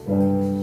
주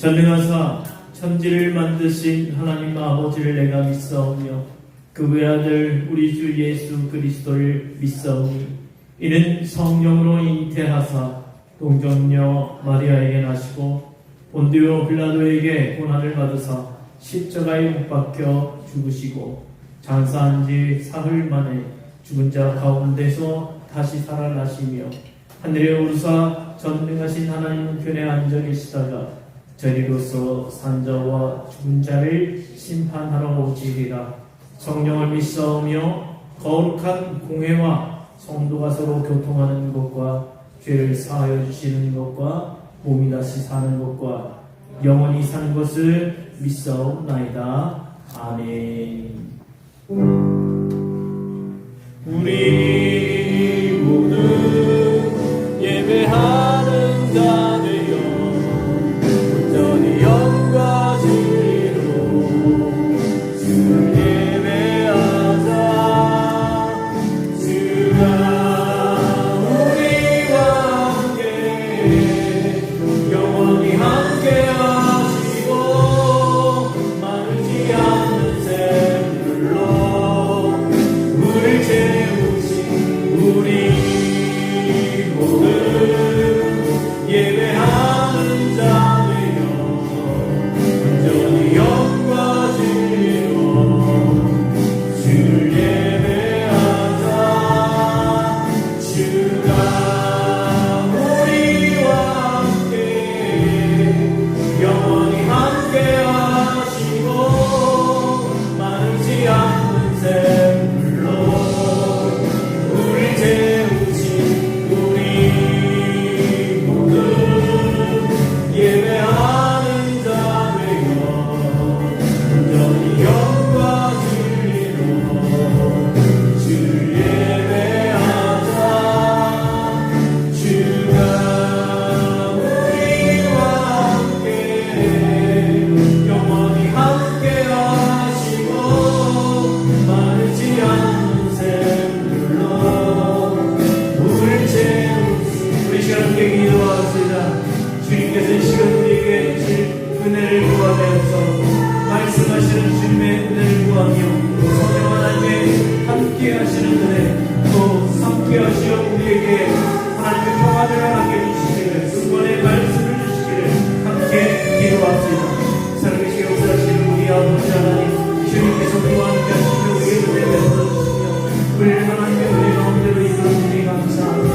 전능하사 천지를 만드신 하나님 아버지를 내가 믿사오며 그 외아들 우리 주 예수 그리스도를 믿사오니 이는 성령으로 잉태하사 동정녀 마리아에게 나시고 본디오 빌라도에게 고난을 받으사 십자가에 못 박혀 죽으시고 장사한 지 사흘 만에 죽은 자 가운데서 다시 살아나시며 하늘에 오르사 전능하신 하나님 우편에 앉아 계시다가 저리로서 산자와 죽은 자를 심판하러 오시리라. 성령을 믿사오며 거룩한 공회와 성도가 서로 교통하는 것과 죄를 사하여 주시는 것과 몸이 다시 사는 것과 영원히 사는 것을 믿사옵나이다. 아멘. 우리 모두 예배하는 자 되어 온전히 영과 진리로 주를 예배하자. 주가 우리와 함께 영원히 함께 하시고 마르지 않는 샘물로 우리를 채우신 우리 모두 예배하는 자 되어 온전히 영과 진리로 주를 예배하자. 주가 우리와 함께 영원히 함께 하시고 마르지 않는 샘물로 우리를 채우신 우리 모두 예배하는 자 되어 온전히 영과 진리로 주를 예배하자. 주가 우리와 함께 영원히 함께 하시고 마르지 않는 샘물로 우리를 채우신 우리 시간 함께 기도하시다. 주님께서 이 시간 우리에게 주실 은혜를 구하면서 말씀하시는 주님의 은혜를 구하며 성령 하나님의 함께 하시는 은혜 또 함께 하시어 우리에게 하나님의 평화를 맡겨주시기를 승권의 말씀을 주시기를 함께 기도합시다. 살아계시게 역사하시는 우리 아버지 하나님 주님께서 우리와 함께 하시며 우리의 은혜를 베풀어주시며 우리를 하나님의 은혜 가운데로 이끌어주니 감사합니다.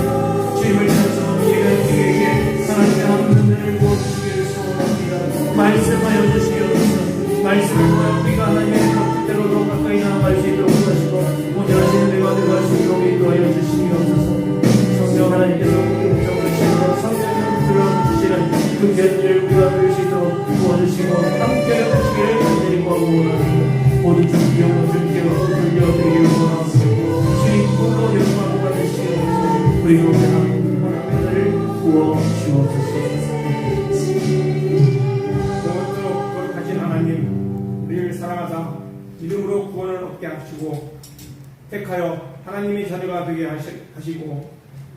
주님을 찾아서 우리가 우리에게 하나님의 한분을 부어주시기를 소원합니다. 말씀하여 주시옵소서. 말씀을 통하여 우리가 하나님의 뜻대로 더 가까이 나아갈 수 있도록 하시고 온전하신 내가 되갈 수 있도록 인도하여 주시옵소서. 성령 하나님께서 공정을 주시고 성령을 들어주시는 그 견지를 우리가 누릴 수 있도록 도와주시고 함께하여 주시기를 간절히 구하고 원합니다. 모든 주 영광 주님께 돌려드리기를 원합니다. 주님 홀로 영광을 받으시옵소서. 우리 가운데 하나님을 구워 주옵소서. 영원토록 거룩하신 하나님, 우리를 사랑하사 믿음으로 구원을 얻게 하시고 택하여 하나님의 자녀가 되게 하시고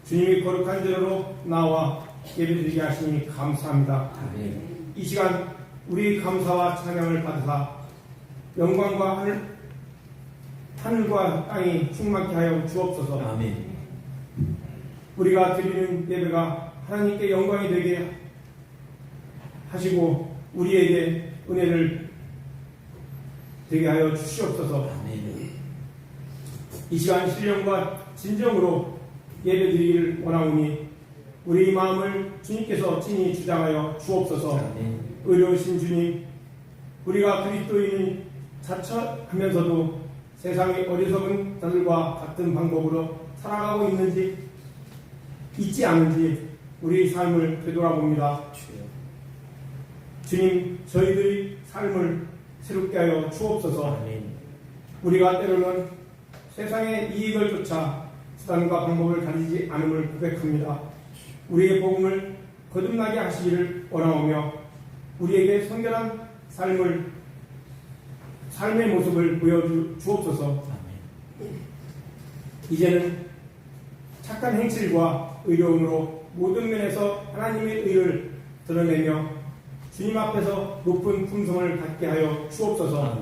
주님이 거룩한 자로 나와 예배드리게 하시니 감사합니다. 이 시간 우리 감사와 찬양을 받으사 영광과 하늘과 땅이 충만케 하여 주옵소서. 아멘. 우리가 드리는 예배가 하나님께 영광이 되게 하시고 우리에게 은혜를 되게 하여 주시옵소서. 아멘. 이 시간 신령과 진정으로 예배드리기를 원하오니 우리 마음을 주님께서 친히 주장하여 주옵소서. 아멘. 의로우신 주님, 우리가 그리스도인을 자처하면서도 세상의 어리석은 자들과 같은 방법으로 살아가고 있는지 있지 않은지 우리 삶을 되돌아봅니다. 주님, 저희들의 삶을 새롭게 하여 주옵소서. 아멘. 우리가 때로는 세상의 이익을 쫓아 수단과 방법을 가리지 않음을 고백합니다. 우리의 복음을 거듭나게 하시기를 원하오며 우리에게 성결한 삶의 모습을 보여주옵소서. 이제는 착한 행실과 의로움으로 모든 면에서 하나님의 의를 드러내며 주님 앞에서 높은 품성을 갖게 하여 주옵소서.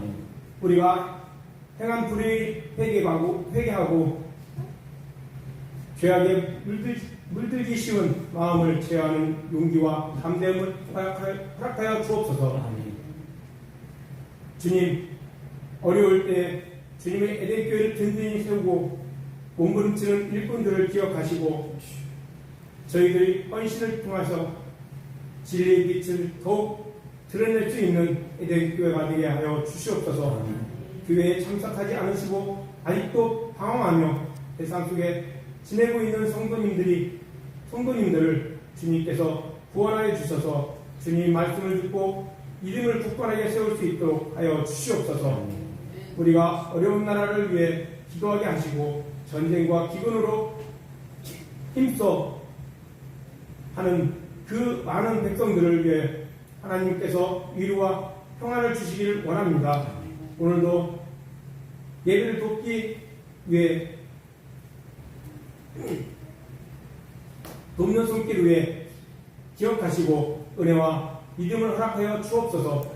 우리가 행한 불의 회개하고 죄악에 물들기 쉬운 마음을 제어하는 용기와 담대함을 허락하여 주옵소서. 주님, 어려울 때 주님의 에덴교회를 든든히 세우고 몸부림치는 일꾼들을 기억하시고 저희들이 헌신을 통해서 진리의 빛을 더욱 드러낼 수 있는 에덴교회가 되게 하여 주시옵소서. 교회에 참석하지 않으시고 아직도 방황하며 세상 속에 지내고 있는 성도님들을 주님께서 구원하여 주셔서 주님 말씀을 듣고 이름을 굳건하게 세울 수 있도록 하여 주시옵소서. 우리가 어려운 나라를 위해 기도하게 하시고 전쟁과 기근으로 힘써 하는 그 많은 백성들을 위해 하나님께서 위로와 평안을 주시기를 원합니다. 오늘도 예배를 돕기 위해 돕는 손길 위에 기억하시고 은혜와 믿음을 허락하여 주옵소서.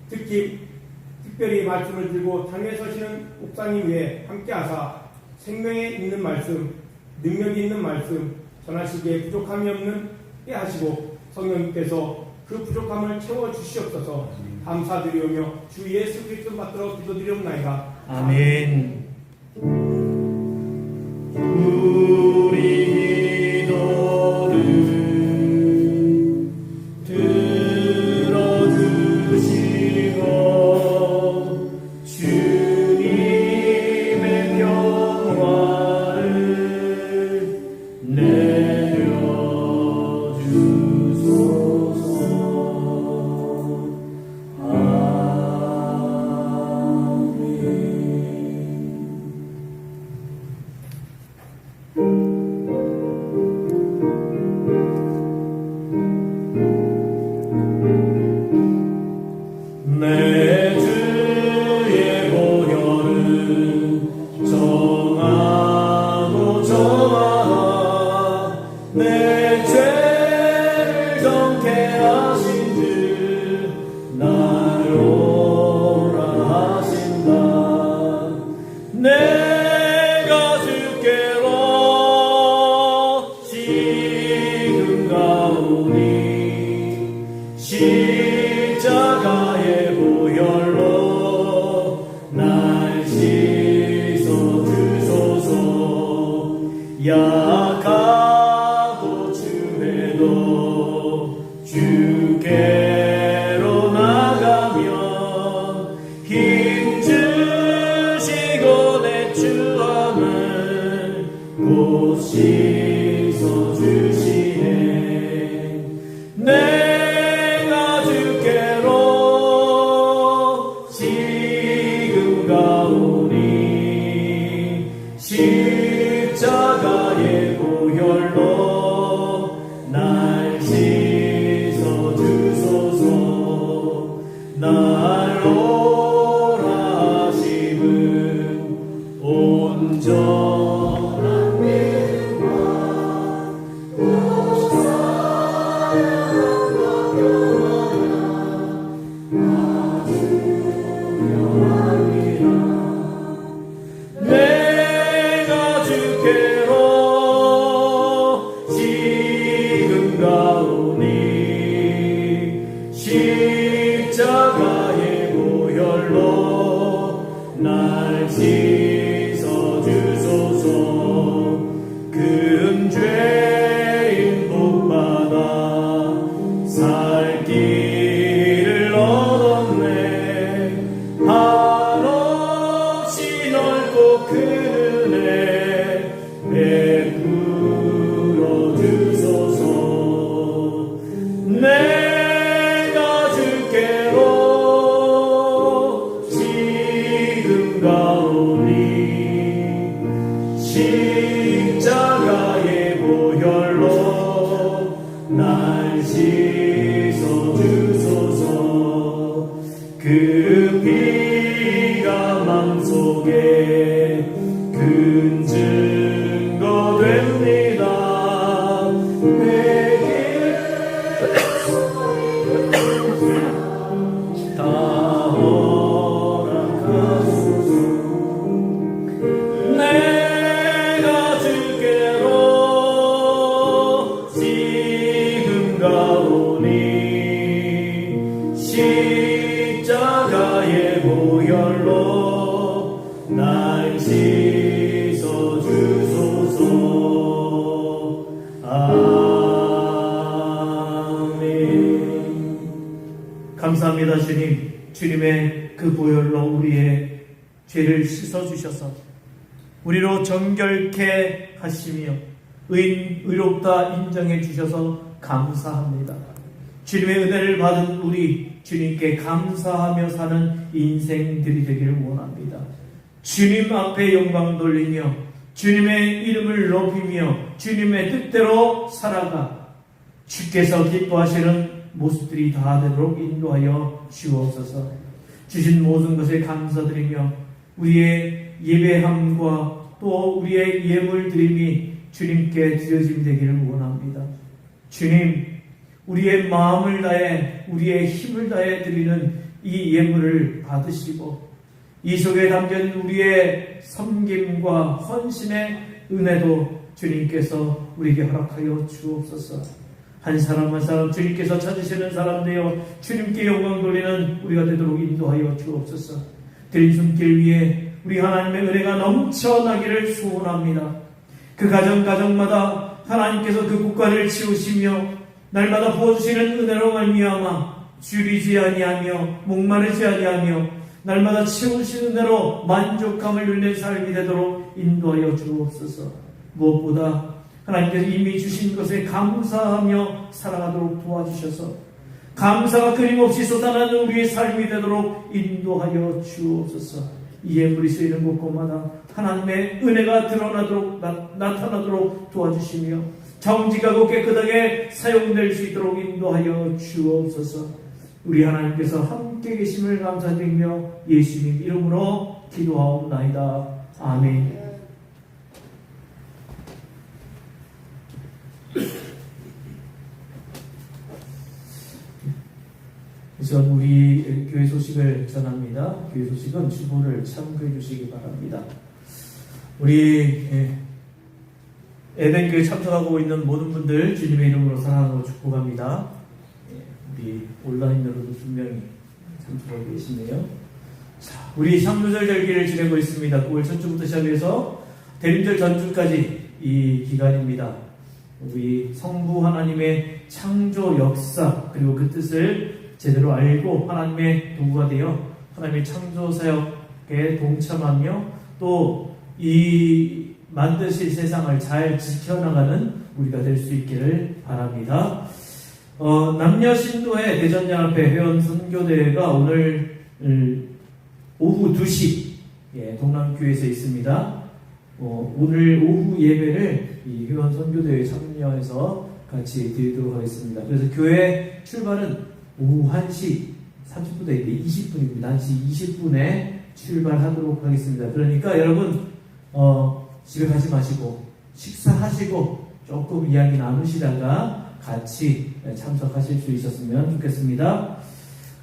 특별히 말씀을 들고 당에 서시는 목사님 위에 함께하사 생명에 있는 말씀, 능력이 있는 말씀 전하시기에 부족함이 없는 게 하시고 성령님께서 그 부족함을 채워주시옵소서. 감사드리오며 주 예수 그리스도 받들어 기도드리옵나이다. 아멘. 우리 기도를 들어주시고 주님의 평화를 내려주소서. 내 주의 보혈은 정하고 정하나 내 죄를 정케 하신 주 나로라 하신다. 내가 주께로 지금 가오니 십자가의 보혈로 날 씻어 주소서. 약하고 추해도 주께로 나가면 힘 주시고 내 추함을 곧 씻어 주시네. 내가 주께로 지금 가오니 십자가의 보혈로 날 씻어 주소서. 나로라 하심은 온전한 믿음과 내가 주께로 지금 가오니 십자가의 보혈로 날 씻어 주소서. 금죄인 복받아 살 길을 얻었네. 한없이 넓고 큰 은혜 베풀어 주소서. 내가 주께로 지금 가오니 십자가의 보혈로 날 씻어 주소서. 그 피가 마음속에 큰 증거 됩니다. 회개 십자가의 보혈로 날 씻어주소서. 아멘. 감사합니다. 주님. 주님의 그 보혈로 우리의 죄를 씻어주셔서 우리로 정결케 하시며 의롭다 인정해 주셔서 감사합니다. 주님의 은혜를 받은 우리 주님께 감사하며 사는 인생들이 되기를 원합니다. 주님 앞에 영광 돌리며 주님의 이름을 높이며 주님의 뜻대로 살아가 주께서 기뻐하시는 모습들이 다 되도록 인도하여 주옵소서. 주신 모든 것에 감사드리며 우리의 예배함과 또 우리의 예물 드림이 주님께 드려짐 되기를 원합니다. 주님, 우리의 마음을 다해 우리의 힘을 다해 드리는 이 예물을 받으시고 이 속에 담긴 우리의 섬김과 헌신의 은혜도 주님께서 우리에게 허락하여 주옵소서. 한 사람 한 사람 주님께서 찾으시는 사람 되어 주님께 영광 돌리는 우리가 되도록 인도하여 주옵소서. 드린 손길 위에 우리 하나님의 은혜가 넘쳐나기를 소원합니다. 그 가정마다 하나님께서 그 국가를 치우시며 날마다 부어주시는 은혜로 말미암아 줄이지 아니하며 목마르지 아니하며 날마다 채우시는 은혜로 만족감을 누리는 삶이 되도록 인도하여 주옵소서. 무엇보다 하나님께서 이미 주신 것에 감사하며 살아가도록 도와주셔서 감사가 끊임없이 쏟아나는 우리의 삶이 되도록 인도하여 주옵소서. 이 예물이 쓰이는 곳곳마다 하나님의 은혜가 드러나도록 나타나도록 도와주시며 정직하고 깨끗하게 사용될 수 있도록 인도하여 주옵소서. 우리 하나님께서 함께 계심을 감사드리며 예수님 이름으로 기도하옵나이다. 아멘. 우선 우리 교회 소식을 전합니다. 교회 소식은 주보를 참고해 주시기 바랍니다. 우리 에덴교회 참석하고 있는 모든 분들 주님의 이름으로 사랑하고 축복합니다. 우리 온라인으로도 분명히 참석하고 계시네요. 자, 우리 상주절 절기를 지내고 있습니다. 9월 첫 주부터 시작해서 대림절 전주까지 이 기간입니다. 우리 성부 하나님의 창조 역사 그리고 그 뜻을 제대로 알고 하나님의 도구가 되어 하나님의 창조 사역에 동참하며 또 이 만드실 세상을 잘 지켜나가는 우리가 될 수 있기를 바랍니다. 남녀 신도회 대전연합회 회원 선교대회가 오늘 오후 2시 동남교회에서 있습니다. 오늘 오후 예배를 이 회원 선교대회에 참여해서 같이 드리도록 하겠습니다. 그래서 교회 출발은 오후 1시 30분에 20분입니다. 1시 20분에 출발하도록 하겠습니다. 그러니까 여러분 집에 가지 마시고 식사하시고 조금 이야기 나누시다가 같이 참석하실 수 있었으면 좋겠습니다.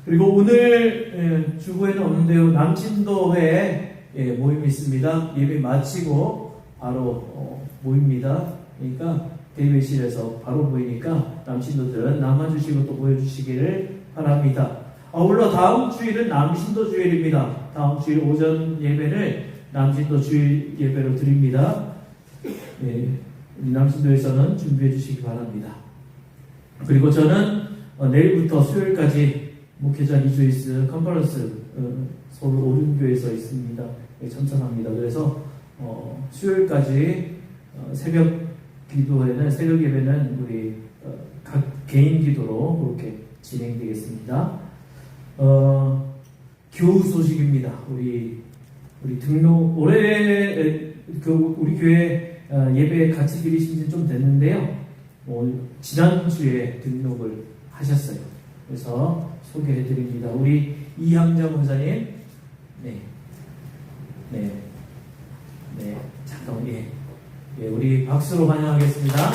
그리고 오늘 주보에는 없는데요. 남신도회 모임이 있습니다. 예배 마치고 바로 모입니다. 그러니까 대회실에서 바로 보이니까 남신도들은 남아주시고 또 보여주시기를 바랍니다. 아울러 다음 주일은 남신도 주일입니다. 다음 주일 오전 예배를 남신도 주일 예배로 드립니다. 우리 남신도에서는 준비해 주시기 바랍니다. 그리고 저는 내일부터 수요일까지 목회자 리조이스 컨퍼런스 서울 오륜교에서 있습니다. 참석합니다. 그래서 수요일까지 새벽 기도회는 새벽 예배는 우리 각 개인 기도로 그렇게 진행되겠습니다. 교우 소식입니다. 우리 등록 올해 우리 교회 예배 같이 드리신 지 좀 됐는데요. 지난주에 등록을 하셨어요. 그래서 소개해 드립니다. 우리 이향정 원사님, 잠깐만, 우리 박수로 환영하겠습니다.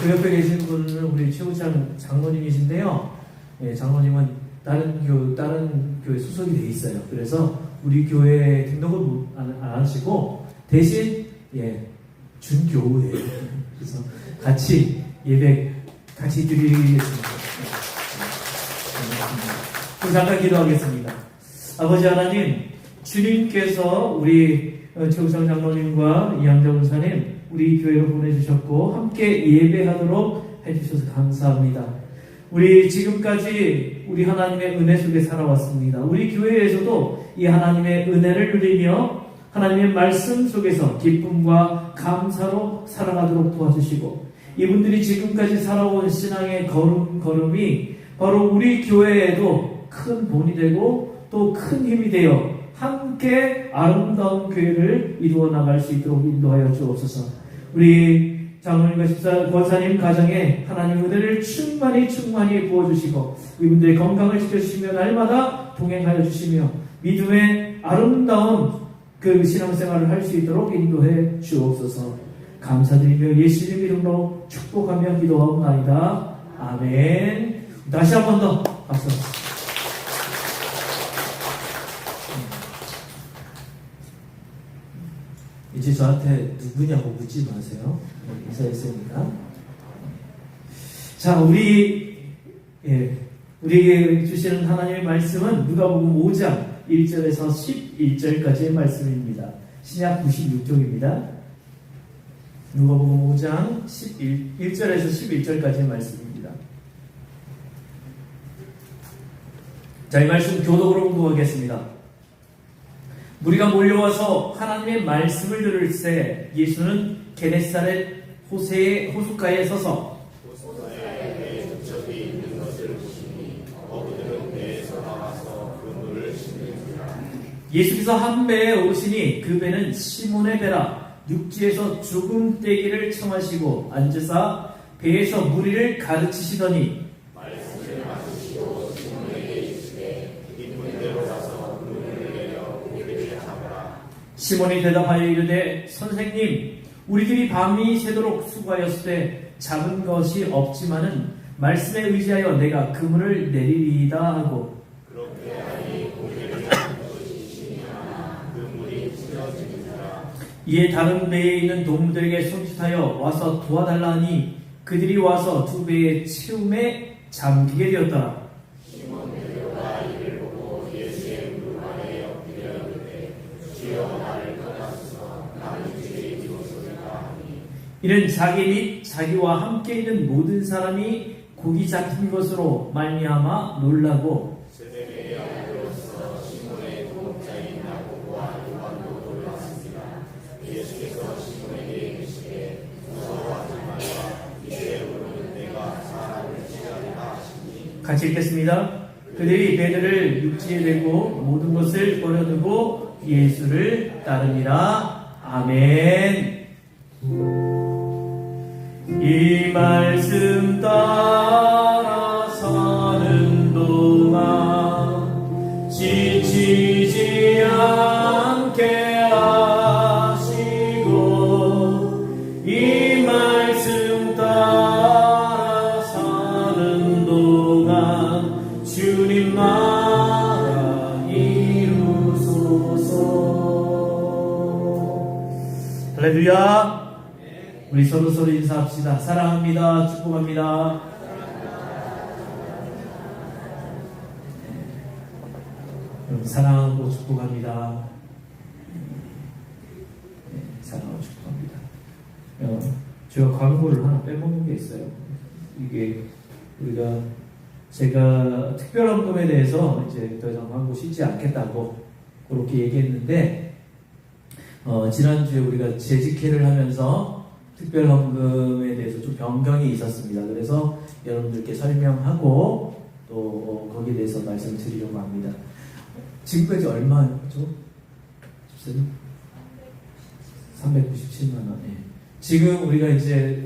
그 옆에 계신 분은 우리 최우창 장로님이신데요. 장로님은 다른 교회 소속이 돼 있어요. 그래서 우리 교회 등록을 안 하시고 대신 준교우예요. 그래서 같이 예배 같이 드리겠습니다. 잠깐 기도하겠습니다. 아버지 하나님, 주님께서 우리 최우성 장로님과 이양자 원사님 우리 교회로 보내주셨고 함께 예배하도록 해주셔서 감사합니다. 우리 지금까지 우리 하나님의 은혜 속에 살아왔습니다. 우리 교회에서도 이 하나님의 은혜를 누리며 하나님의 말씀 속에서 기쁨과 감사로 살아가도록 도와주시고, 이분들이 지금까지 살아온 신앙의 걸음이 바로 우리 교회에도 큰 본이 되고 또 큰 힘이 되어 함께 아름다운 교회를 이루어 나갈 수 있도록 인도하여 주옵소서. 우리 장로님과 권사님 가정에 하나님 은혜를 충만히 부어주시고 이분들의 건강을 지켜주시며 날마다 동행하여 주시며 믿음의 아름다운 그 신앙생활을 할 수 있도록 인도해 주옵소서. 감사드리며 예수님 이름으로 축복하며 기도하옵나이다. 아멘. 다시 한 번 더 박수. 이제 저한테 누구냐고 묻지 마세요. 인사했으니까. 자, 우리에게 주시는 하나님의 말씀은 누가복음 5장 1절에서 11절까지의 말씀입니다. 신약 96쪽입니다. 누가복음 5장 1절에서 11절까지의 말씀입니다. 자, 이 말씀 교독으로 공부하겠습니다. 무리가 몰려와서 하나님의 말씀을 들을새 예수는 게네사렛 호숫가에 서서 예수께서 한 배에 오시니 그 배는 시몬의 배라. 육지에서 죽음 떼기를 청하시고 앉으사 배에서 무리를 가르치시더니 시몬이 대답하여 이르되 선생님, 우리들이 밤이 새도록 수고하였을 때 잡은 것이 없지만은 말씀에 의지하여 내가 그물을 내리리이다 하고, 이에 다른 배에 있는 동무들에게 손짓하여 와서 도와달라 하니 그들이 와서 두 배의 채움에 잠기게 되었더라. 이는 자기 및 자기와 함께 있는 모든 사람이 고기 잡힌 것으로 말미암아 놀라고 같이 읽겠습니다. 그들이 배들을 육지에 대고 모든 것을 버려두고 예수를 따르니라. 아멘. 이 말씀 따라 사는 동안 지치지 않게 하시고, 이 말씀 따라 사는 동안 주님 나라 이루소서. 할렐루야. 우리 서로 인사합시다. 사랑합니다. 축복합니다. 사랑하고 축복합니다. 사랑하고 축복합니다. 제가 광고를 하나 빼먹는 게 있어요. 이게 제가 특별헌금에 대해서 이제 더 이상 광고 쉬지 않겠다고 그렇게 얘기했는데, 지난주에 우리가 재직회를 하면서 특별헌금에 대해서 좀 변경이 있었습니다. 그래서 여러분들께 설명하고 또 거기에 대해서 말씀드리려고 합니다. 지금까지 얼마죠? 397만 원. 예. 지금 우리가 이제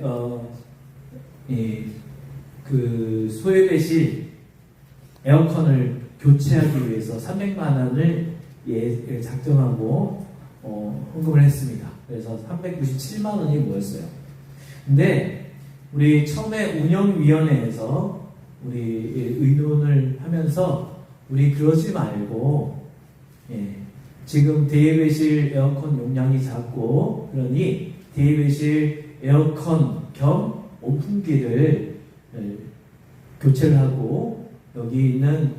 그 소외배실 에어컨을 교체하기 위해서 300만 원을 작정하고 헌금을 했습니다. 그래서 397만 원이 모였어요. 근데 우리 처음에 운영위원회에서 우리 의논을 하면서 우리 그러지 말고, 지금 대외배실 에어컨 용량이 작고 그러니 대외배실 에어컨 겸 온풍기를 교체를 하고 여기 있는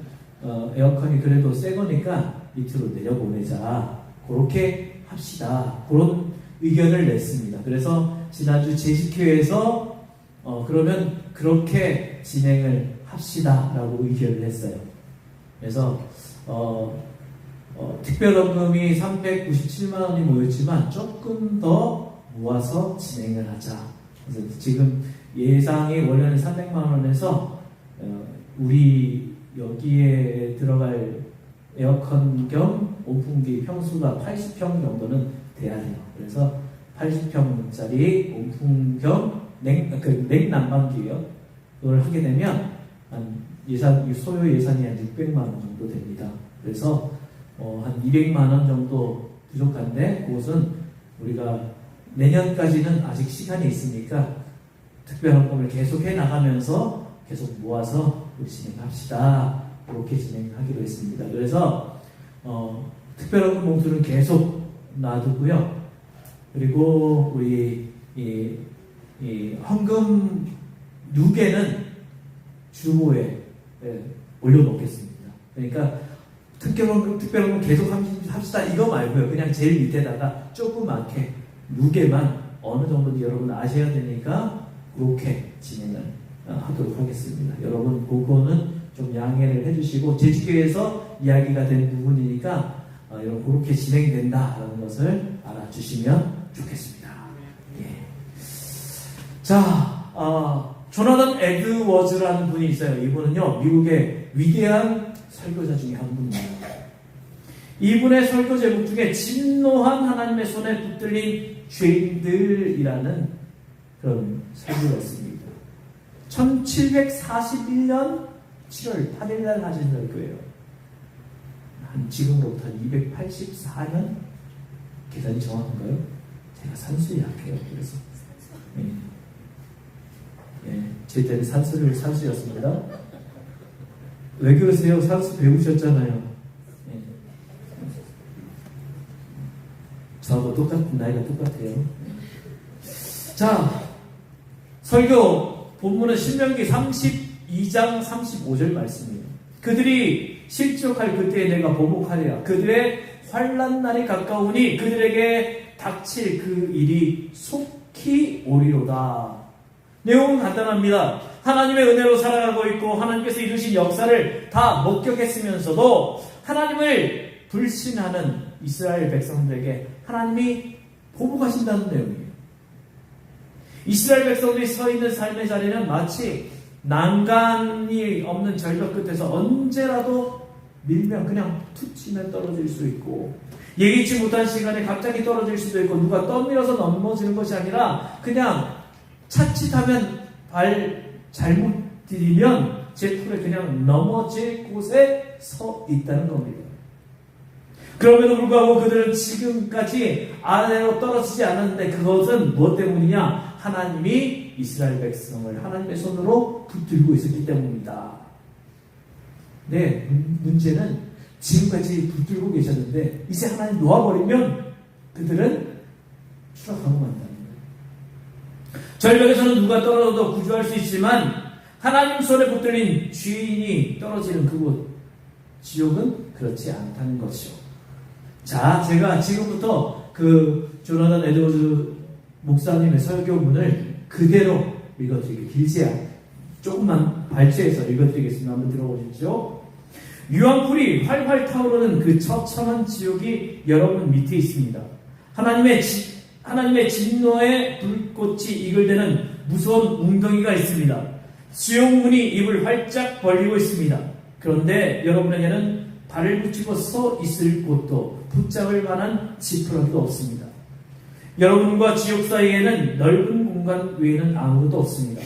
에어컨이 그래도 새 거니까 밑으로 내려보내자. 그렇게 합시다. 그런 의견을 냈습니다. 그래서 지난주 제식회에서 그러면 그렇게 진행을 합시다라고 의견을 했어요. 그래서 특별원금이 397만 원이 모였지만 조금 더 모아서 진행을 하자. 그래서 지금 예상이 원래는 300만 원에서 우리 여기에 들어갈 에어컨 겸 온풍기 평수가 80평 정도는 돼야 돼요. 그래서 80평짜리 온풍 겸 냉난방기요. 그걸 하게 되면 소요 예산이 한 600만 원 정도 됩니다. 그래서 한 200만 원 정도 부족한데 그것은 우리가 내년까지는 아직 시간이 있으니까 특별헌금을 계속 해 나가면서 계속 모아서 진행합시다. 그렇게 진행하기로 했습니다. 그래서 특별헌금 봉투는 계속 놔두고요. 그리고 우리 이 헌금 누계는 주보에 올려놓겠습니다. 그러니까 특별헌금 계속 합시다 이거 말고요. 그냥 제일 밑에다가 조그맣게 누계만 어느 정도 여러분 아셔야 되니까 그렇게 진행을 하도록 하겠습니다. 여러분 그거는 좀 양해를 해주시고 제주교에서 이야기가 된 부분이니까 여러분 그렇게 진행된다라는 것을 알아주시면 좋겠습니다. 예. 자, 조나단 에드워즈라는 분이 있어요. 이분은요 미국의 위대한 설교자 중에 한 분입니다. 이분의 설교 제목 중에 진노한 하나님의 손에 붙들린 죄인들이라는 그런 설교가 있습니다. 1741년 7월 8일 날 하신 설교예요. 지금으로부터 284년? 계산이 정확한가요? 제가 산수에 약해요. 그래서 제 때는 산수였습니다. 왜 그러세요? 산수 배우셨잖아요. 저하고 똑같은 나이가 똑같아요. 자, 설교 본문은 신명기 32장 35절 말씀이에요. 그들이 실족할 그때에 내가 보복하리라. 그들의 환난 날이 가까우니 그들에게 닥칠 그 일이 속히 오리로다. 내용은 간단합니다. 하나님의 은혜로 살아가고 있고 하나님께서 이루신 역사를 다 목격했으면서도 하나님을 불신하는 이스라엘 백성들에게 하나님이 보복하신다는 내용이에요. 이스라엘 백성들이 서 있는 삶의 자리는 마치 난간이 없는 절벽 끝에서 언제라도 밀면 그냥 툭 치면 떨어질 수 있고 예기치 못한 시간에 갑자기 떨어질 수도 있고 누가 떠밀어서 넘어지는 것이 아니라 그냥 자칫하면 발 잘못 디디면 제풀에 그냥 넘어질 곳에 서 있다는 겁니다. 그럼에도 불구하고 그들은 지금까지 아래로 떨어지지 않았는데 그것은 무엇 때문이냐? 하나님이 이스라엘 백성을 하나님의 손으로 붙들고 있었기 때문입니다. 네, 문제는 지금까지 붙들고 계셨는데 이제 하나님 놓아버리면 그들은 추락하고 만다는 거예요. 절벽에서는 누가 떨어져도 구조할 수 있지만 하나님 손에 붙들린 주인이 떨어지는 그곳 지옥은 그렇지 않다는 것이죠. 자, 제가 지금부터 그 조나단 에드워즈 목사님의 설교문을 그대로 읽어드리겠습니다. 길지 조금만 발췌해서 읽어드리겠습니다. 한번 들어보십시오. 유황불이 활활 타오르는 그 처참한 지옥이 여러분 밑에 있습니다. 하나님의 진노의 불꽃이 이글대는 무서운 웅덩이가 있습니다. 지옥문이 입을 활짝 벌리고 있습니다. 그런데 여러분에게는 발을 붙이고 서 있을 곳도 붙잡을 만한 지푸라기도 없습니다. 여러분과 지옥 사이에는 넓은 공간 외에는 아무것도 없습니다.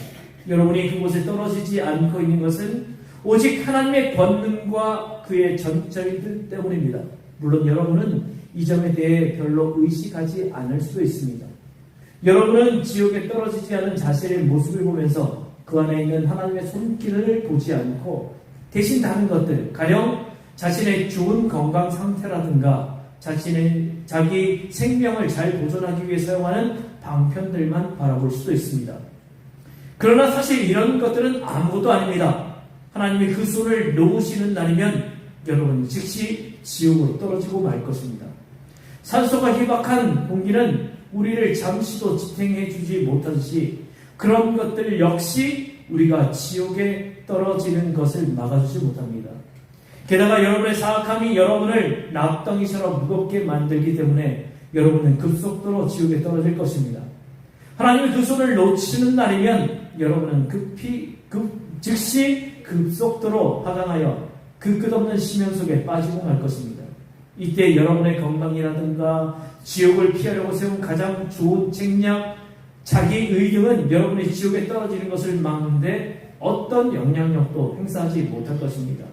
여러분이 그곳에 떨어지지 않고 있는 것은 오직 하나님의 권능과 그의 전적인 뜻 때문입니다. 물론 여러분은 이 점에 대해 별로 의식하지 않을 수도 있습니다. 여러분은 지옥에 떨어지지 않은 자신의 모습을 보면서 그 안에 있는 하나님의 손길을 보지 않고 대신 다른 것들, 가령 자신의 좋은 건강 상태라든가 자기 생명을 잘 보존하기 위해 사용하는 방편들만 바라볼 수도 있습니다. 그러나 사실 이런 것들은 아무것도 아닙니다. 하나님이 그 손을 놓으시는 날이면 여러분 즉시 지옥으로 떨어지고 말 것입니다. 산소가 희박한 공기는 우리를 잠시도 지탱해 주지 못하듯이 그런 것들 역시 우리가 지옥에 떨어지는 것을 막아주지 못합니다. 게다가 여러분의 사악함이 여러분을 납덩이처럼 무겁게 만들기 때문에 여러분은 급속도로 지옥에 떨어질 것입니다. 하나님이 그 손을 놓치는 날이면 여러분은 즉시 급속도로 하강하여 그 끝없는 심연 속에 빠지고 말 것입니다. 이때 여러분의 건강이라든가 지옥을 피하려고 세운 가장 좋은 책략, 자기 의등은 여러분이 지옥에 떨어지는 것을 막는데 어떤 영향력도 행사하지 못할 것입니다.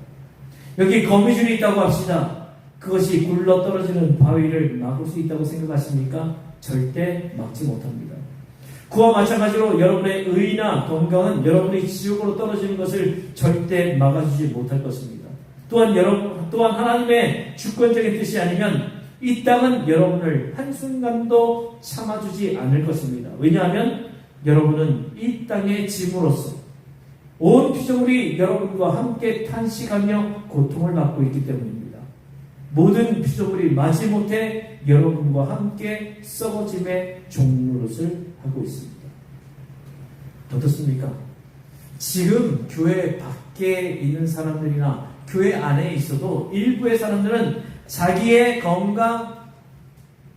여기 거미줄이 있다고 합시다. 그것이 굴러 떨어지는 바위를 막을 수 있다고 생각하십니까? 절대 막지 못합니다. 그와 마찬가지로 여러분의 의나 건강은 여러분이 지옥으로 떨어지는 것을 절대 막아주지 못할 것입니다. 또한 하나님의 주권적인 뜻이 아니면 이 땅은 여러분을 한순간도 참아주지 않을 것입니다. 왜냐하면 여러분은 이 땅의 짐으로서 온 피조물이 여러분과 함께 탄식하며 고통을 받고 있기 때문입니다. 모든 피조물이 마지못해 여러분과 함께 썩어짐의 종노릇을 하고 있습니다. 어떻습니까? 지금 교회 밖에 있는 사람들이나 교회 안에 있어도 일부의 사람들은 자기의 건강,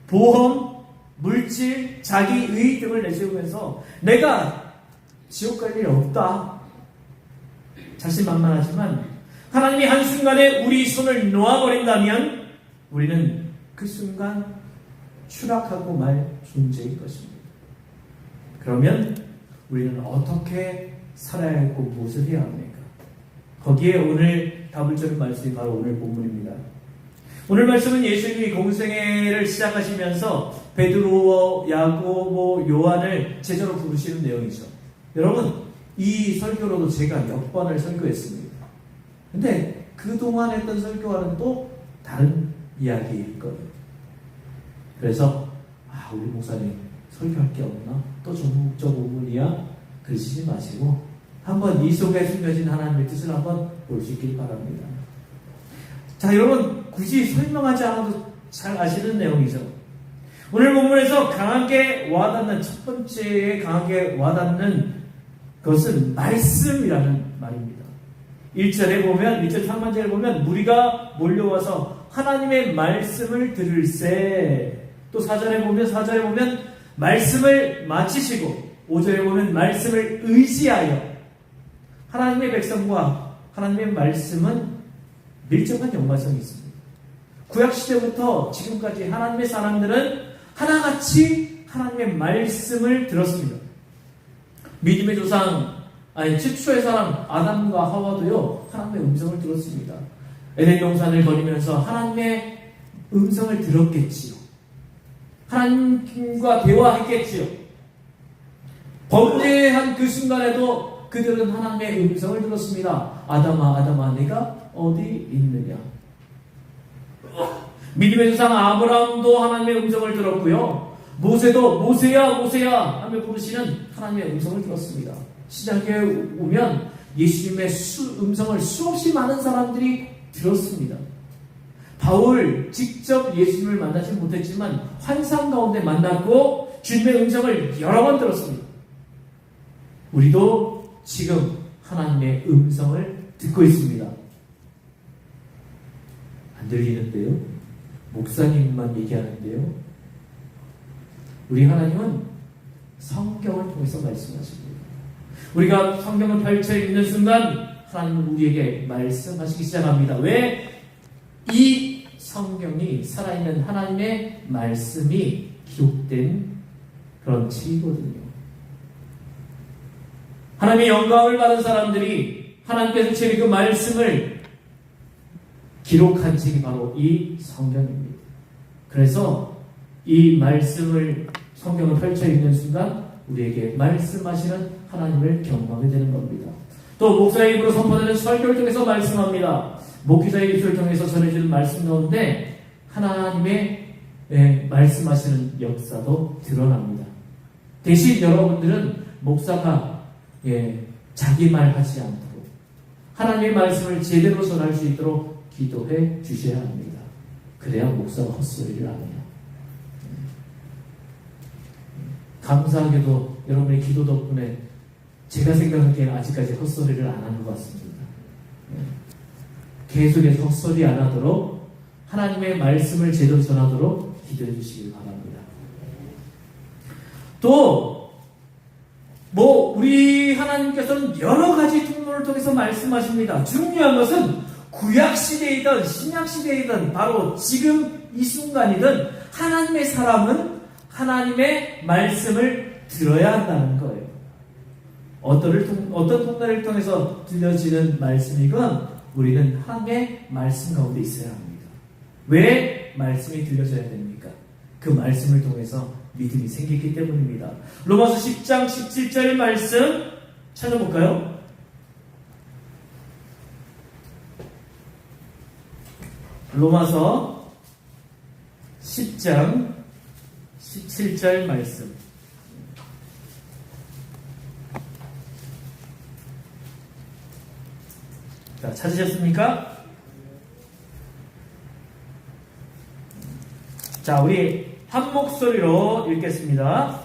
보험, 물질, 자기의 등을 내세우면서 내가 지옥 갈 일 없다. 자신만만하지만 하나님이 한순간에 우리 손을 놓아버린다면 우리는 그 순간 추락하고 말 존재일 것입니다. 그러면 우리는 어떻게 살아야 하고 무엇을 해야 합니까? 거기에 오늘 답을 주는 말씀이 바로 오늘 본문입니다. 오늘 말씀은 예수님이 공생애를 시작하시면서 베드로, 야고보, 요한을 제자로 부르시는 내용이죠. 여러분, 이 설교로도 제가 몇 번을 설교했습니다. 근데 그동안 했던 설교와는 또 다른 이야기일 거예요. 그래서 우리 목사님 설교할 게 없나? 또 전국적 부분이야? 그러시지 마시고 한번 이 속에 숨겨진 하나님의 뜻을 한번 볼 수 있길 바랍니다. 자, 여러분 굳이 설명하지 않아도 잘 아시는 내용이죠. 오늘 본문에서 강하게 와닿는 첫 번째에 강하게 와닿는 것은 말씀이라는 말입니다. 1절에 보면 1절 상반절에 보면 무리가 몰려와서 하나님의 말씀을 들을세. 또 4절에 보면 말씀을 마치시고 5절에 보면 말씀을 의지하여 하나님의 백성과 하나님의 말씀은 밀접한 연관성이 있습니다. 구약시대부터 지금까지 하나님의 사람들은 하나같이 하나님의 말씀을 들었습니다. 믿음의 조상, 최초의 사람 아담과 하와도요 하나님의 음성을 들었습니다. 에덴 동산을 거니면서 하나님의 음성을 들었겠지요. 하나님과 대화했겠지요. 범죄한 그 순간에도 그들은 하나님의 음성을 들었습니다. 아담아, 아담아, 내가 어디 있느냐? 믿음의 조상 아브라함도 하나님의 음성을 들었고요. 모세도 모세야, 모세야 하며 부르시는 하나님의 음성을 들었습니다. 신약에 오면 예수님의 음성을 수없이 많은 사람들이 들었습니다. 바울 직접 예수님을 만나지 못했지만 환상 가운데 만났고 주님의 음성을 여러 번 들었습니다. 우리도 지금 하나님의 음성을 듣고 있습니다. 안 들리는데요? 목사님만 얘기하는데요? 우리 하나님은 성경을 통해서 말씀하십니다. 우리가 성경을 펼쳐 읽는 순간 하나님은 우리에게 말씀하시기 시작합니다. 왜? 이 성경이 살아있는 하나님의 말씀이 기록된 그런 책이거든요. 하나님의 영광을 받은 사람들이 하나님께서 주신 그 말씀을 기록한 책이 바로 이 성경입니다. 그래서 이 말씀을 성경을 펼쳐 읽는 순간 우리에게 말씀하시는 하나님을 경험하게 되는 겁니다. 또 목사의 입으로 선포되는 설교를 통해서 말씀합니다. 목회자의 입술을 통해서 전해지는 말씀 가운데 하나님의 말씀하시는 역사도 드러납니다. 대신 여러분들은 목사가 자기 말 하지 않도록 하나님의 말씀을 제대로 전할 수 있도록 기도해 주셔야 합니다. 그래야 목사가 헛소리를 안 해요. 감사하게도 여러분의 기도 덕분에 제가 생각하기에는 아직까지 헛소리를 안 하는 것 같습니다. 계속해서 헛소리 안 하도록 하나님의 말씀을 제대로 전하도록 기도해 주시길 바랍니다. 또 우리 하나님께서는 여러 가지 통로를 통해서 말씀하십니다. 중요한 것은 구약시대이든 신약시대이든 바로 지금 이 순간이든 하나님의 사람은 하나님의 말씀을 들어야 한다는 거예요. 어떤 통로를 통해서 들려지는 말씀이건 우리는 하나님의 말씀 가운데 있어야 합니다. 왜 말씀이 들려져야 됩니까? 그 말씀을 통해서 믿음이 생기기 때문입니다. 로마서 10장 17절 말씀 찾아볼까요? 로마서 10장 17절 말씀. 자, 찾으셨습니까? 자, 우리 한 목소리로 읽겠습니다.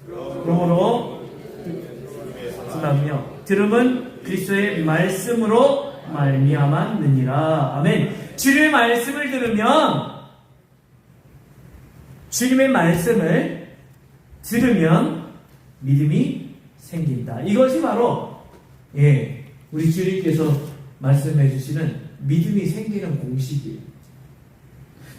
그러므로 들음은 그리스도의 말씀으로 말미암았느니라. 아멘. 주님의 말씀을 들으면, 주님의 말씀을 들으면 믿음이 생긴다. 이것이 바로 우리 주님께서 말씀해 주시는 믿음이 생기는 공식이에요.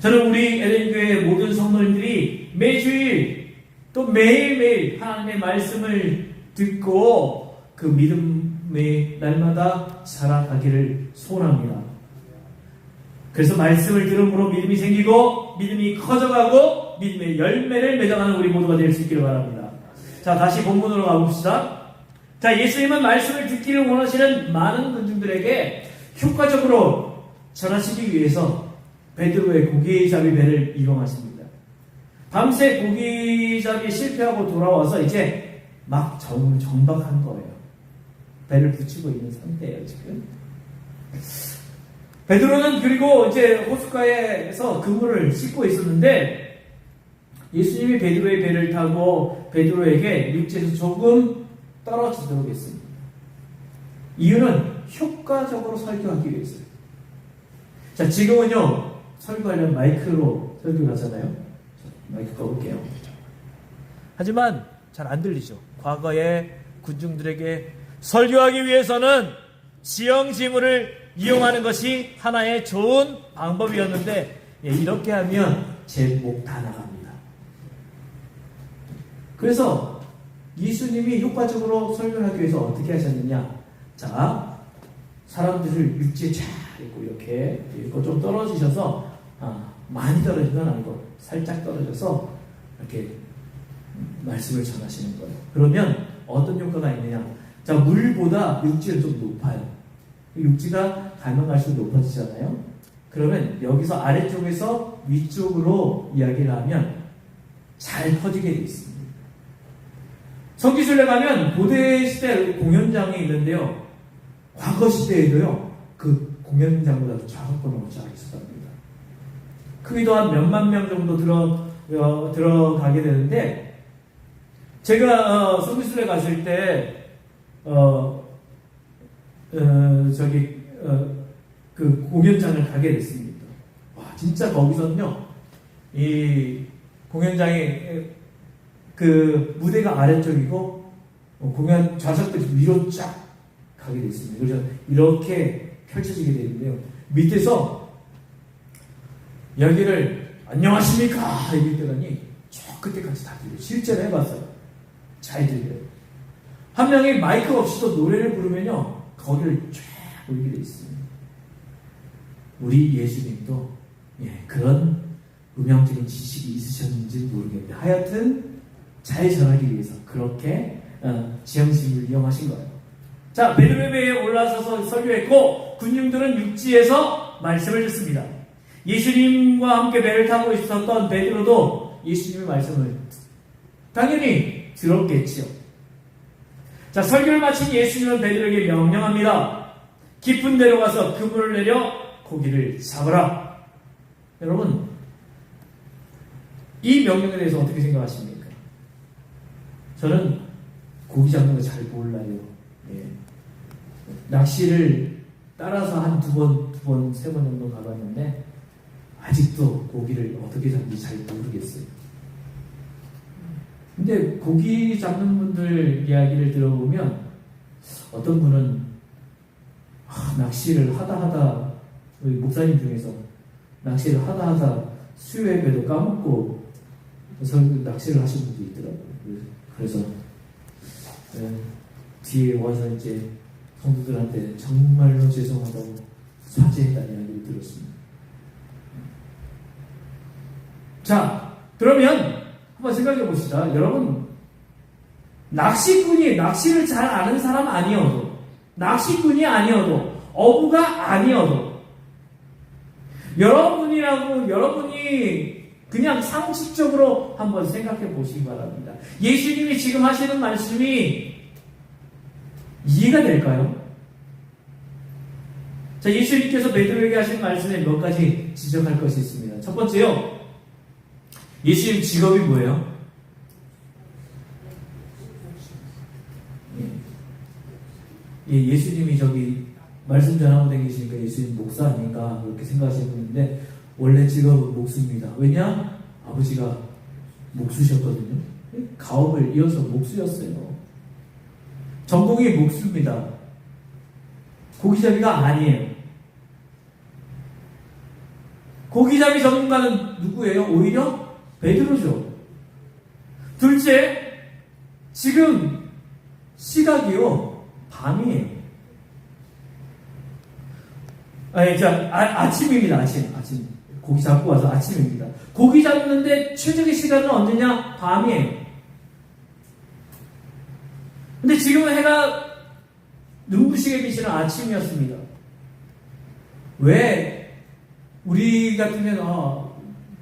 저는 우리 에덴교회 모든 성도님들이 매주일 또 매일매일 하나님의 말씀을 듣고 그 믿음의 날마다 자라가기를 소원합니다. 그래서 말씀을 들음으로 믿음이 생기고 믿음이 커져가고 믿음의 열매를 맺어가는 우리 모두가 될 수 있기를 바랍니다. 자, 다시 본문으로 가봅시다. 자, 예수님은 말씀을 듣기를 원하시는 많은 군중들에게 효과적으로 전하시기 위해서 베드로의 고기잡이 배를 이용하십니다. 밤새 고기잡이 실패하고 돌아와서 이제 막 정박한 거예요. 배를 붙이고 있는 상태예요, 지금. 베드로는 그리고 이제 호숫가에서 그물을 씻고 있었는데 예수님이 베드로의 배를 타고 베드로에게 육지에서 조금 떨어지도록 했습니다. 이유는 효과적으로 설교하기 위해서요. 자, 지금은요 설교하려면 마이크로 설교를 하잖아요. 마이크 꺼볼게요. 하지만 잘 안 들리죠. 과거에 군중들에게 설교하기 위해서는 지형지물을 이용하는 것이 하나의 좋은 방법이었는데 이렇게 하면 제 목 다 나갑니다. 그래서 예수님이 효과적으로 설교하기 위해서 어떻게 하셨느냐? 자, 사람들을 육지에 잘 있고 이렇게 좀 떨어지셔서 많이 떨어진 건 아니고 살짝 떨어져서 이렇게 말씀을 전하시는 거예요. 그러면 어떤 효과가 있느냐? 자, 물보다 육지는 좀 높아요. 육지가 가면 갈수록 높아지잖아요. 그러면 여기서 아래쪽에서 위쪽으로 이야기를 하면 잘 퍼지게 되어 있습니다. 성지순례 가면 고대 시대 공연장이 있는데요. 과거 시대에도요. 그 공연장보다 작업보다 잘 있었답니다. 크기도 한 몇만 명 정도 들어가게 되는데 제가 성지순례 갔을 때 그 공연장을 가게 됐습니다. 와, 진짜 거기서는요, 이 공연장의 그 무대가 아래쪽이고, 공연 좌석들이 위로 쫙 가게 됐습니다. 그래서 이렇게 펼쳐지게 되는데요. 밑에서 여기를 안녕하십니까? 얘기했더니 저 끝에까지 다 들려요. 실제로 해봤어요. 잘 들려요. 한 명이 마이크 없이도 노래를 부르면요, 거기를 쫙 올리게 돼 있습니다. 우리 예수님도 그런 음향적인 지식이 있으셨는지 모르겠는데 하여튼 잘 전하기 위해서 그렇게 지형심을 이용하신 거예요. 자, 베드로의 배에 올라서서 설교했고 군중들은 육지에서 말씀을 듣습니다. 예수님과 함께 배를 타고 있었던 베드로도 예수님의 말씀을 당연히 들었겠지요. 자, 설교를 마친 예수님은 베드로에게 명령합니다. 깊은 데로 가서 그물을 내려 고기를 잡아라. 여러분, 이 명령에 대해서 어떻게 생각하십니까? 저는 고기 잡는 거 잘 몰라요. 예. 낚시를 따라서 한 두 번, 세 번 정도 가봤는데 아직도 고기를 어떻게 잡는지 잘 모르겠어요. 근데 고기 잡는 분들 이야기를 들어보면 어떤 분은 낚시를 하다 우리 목사님 중에서 낚시를 하다 수요의 배도 까먹고 낚시를 하신 분도 있더라고요. 그래서 뒤에 와서 이제 성도들한테 정말로 죄송하다고 사죄했다는 이야기를 들었습니다. 자, 그러면 한번 생각해 봅시다. 여러분, 낚시꾼이 낚시를 잘 아는 사람 아니어도, 낚시꾼이 아니어도, 어부가 아니어도, 여러분이 그냥 상식적으로 한번 생각해 보시기 바랍니다. 예수님이 지금 하시는 말씀이 이해가 될까요? 자, 예수님께서 베드로에게 하신 말씀에 몇 가지 지적할 것이 있습니다. 첫 번째요. 예수님 직업이 뭐예요? 예수님이 저기 말씀 전하고 다니시니까 예수님 목사 아닌가 그렇게 생각하시는 분인데 원래 직업은 목수입니다. 왜냐? 아버지가 목수셨거든요. 가업을 이어서 목수였어요. 전공이 목수입니다. 고기잡이가 아니에요. 고기잡이 전문가는 누구예요? 오히려 베드로죠. 둘째, 지금 시각이요 밤이에요. 아침입니다. 아침. 고기 잡고 와서 아침입니다. 고기 잡는데 최적의 시간은 언제냐? 밤이에요. 근데 지금은 해가 눈부시게 비치는 아침이었습니다. 왜 우리 같으면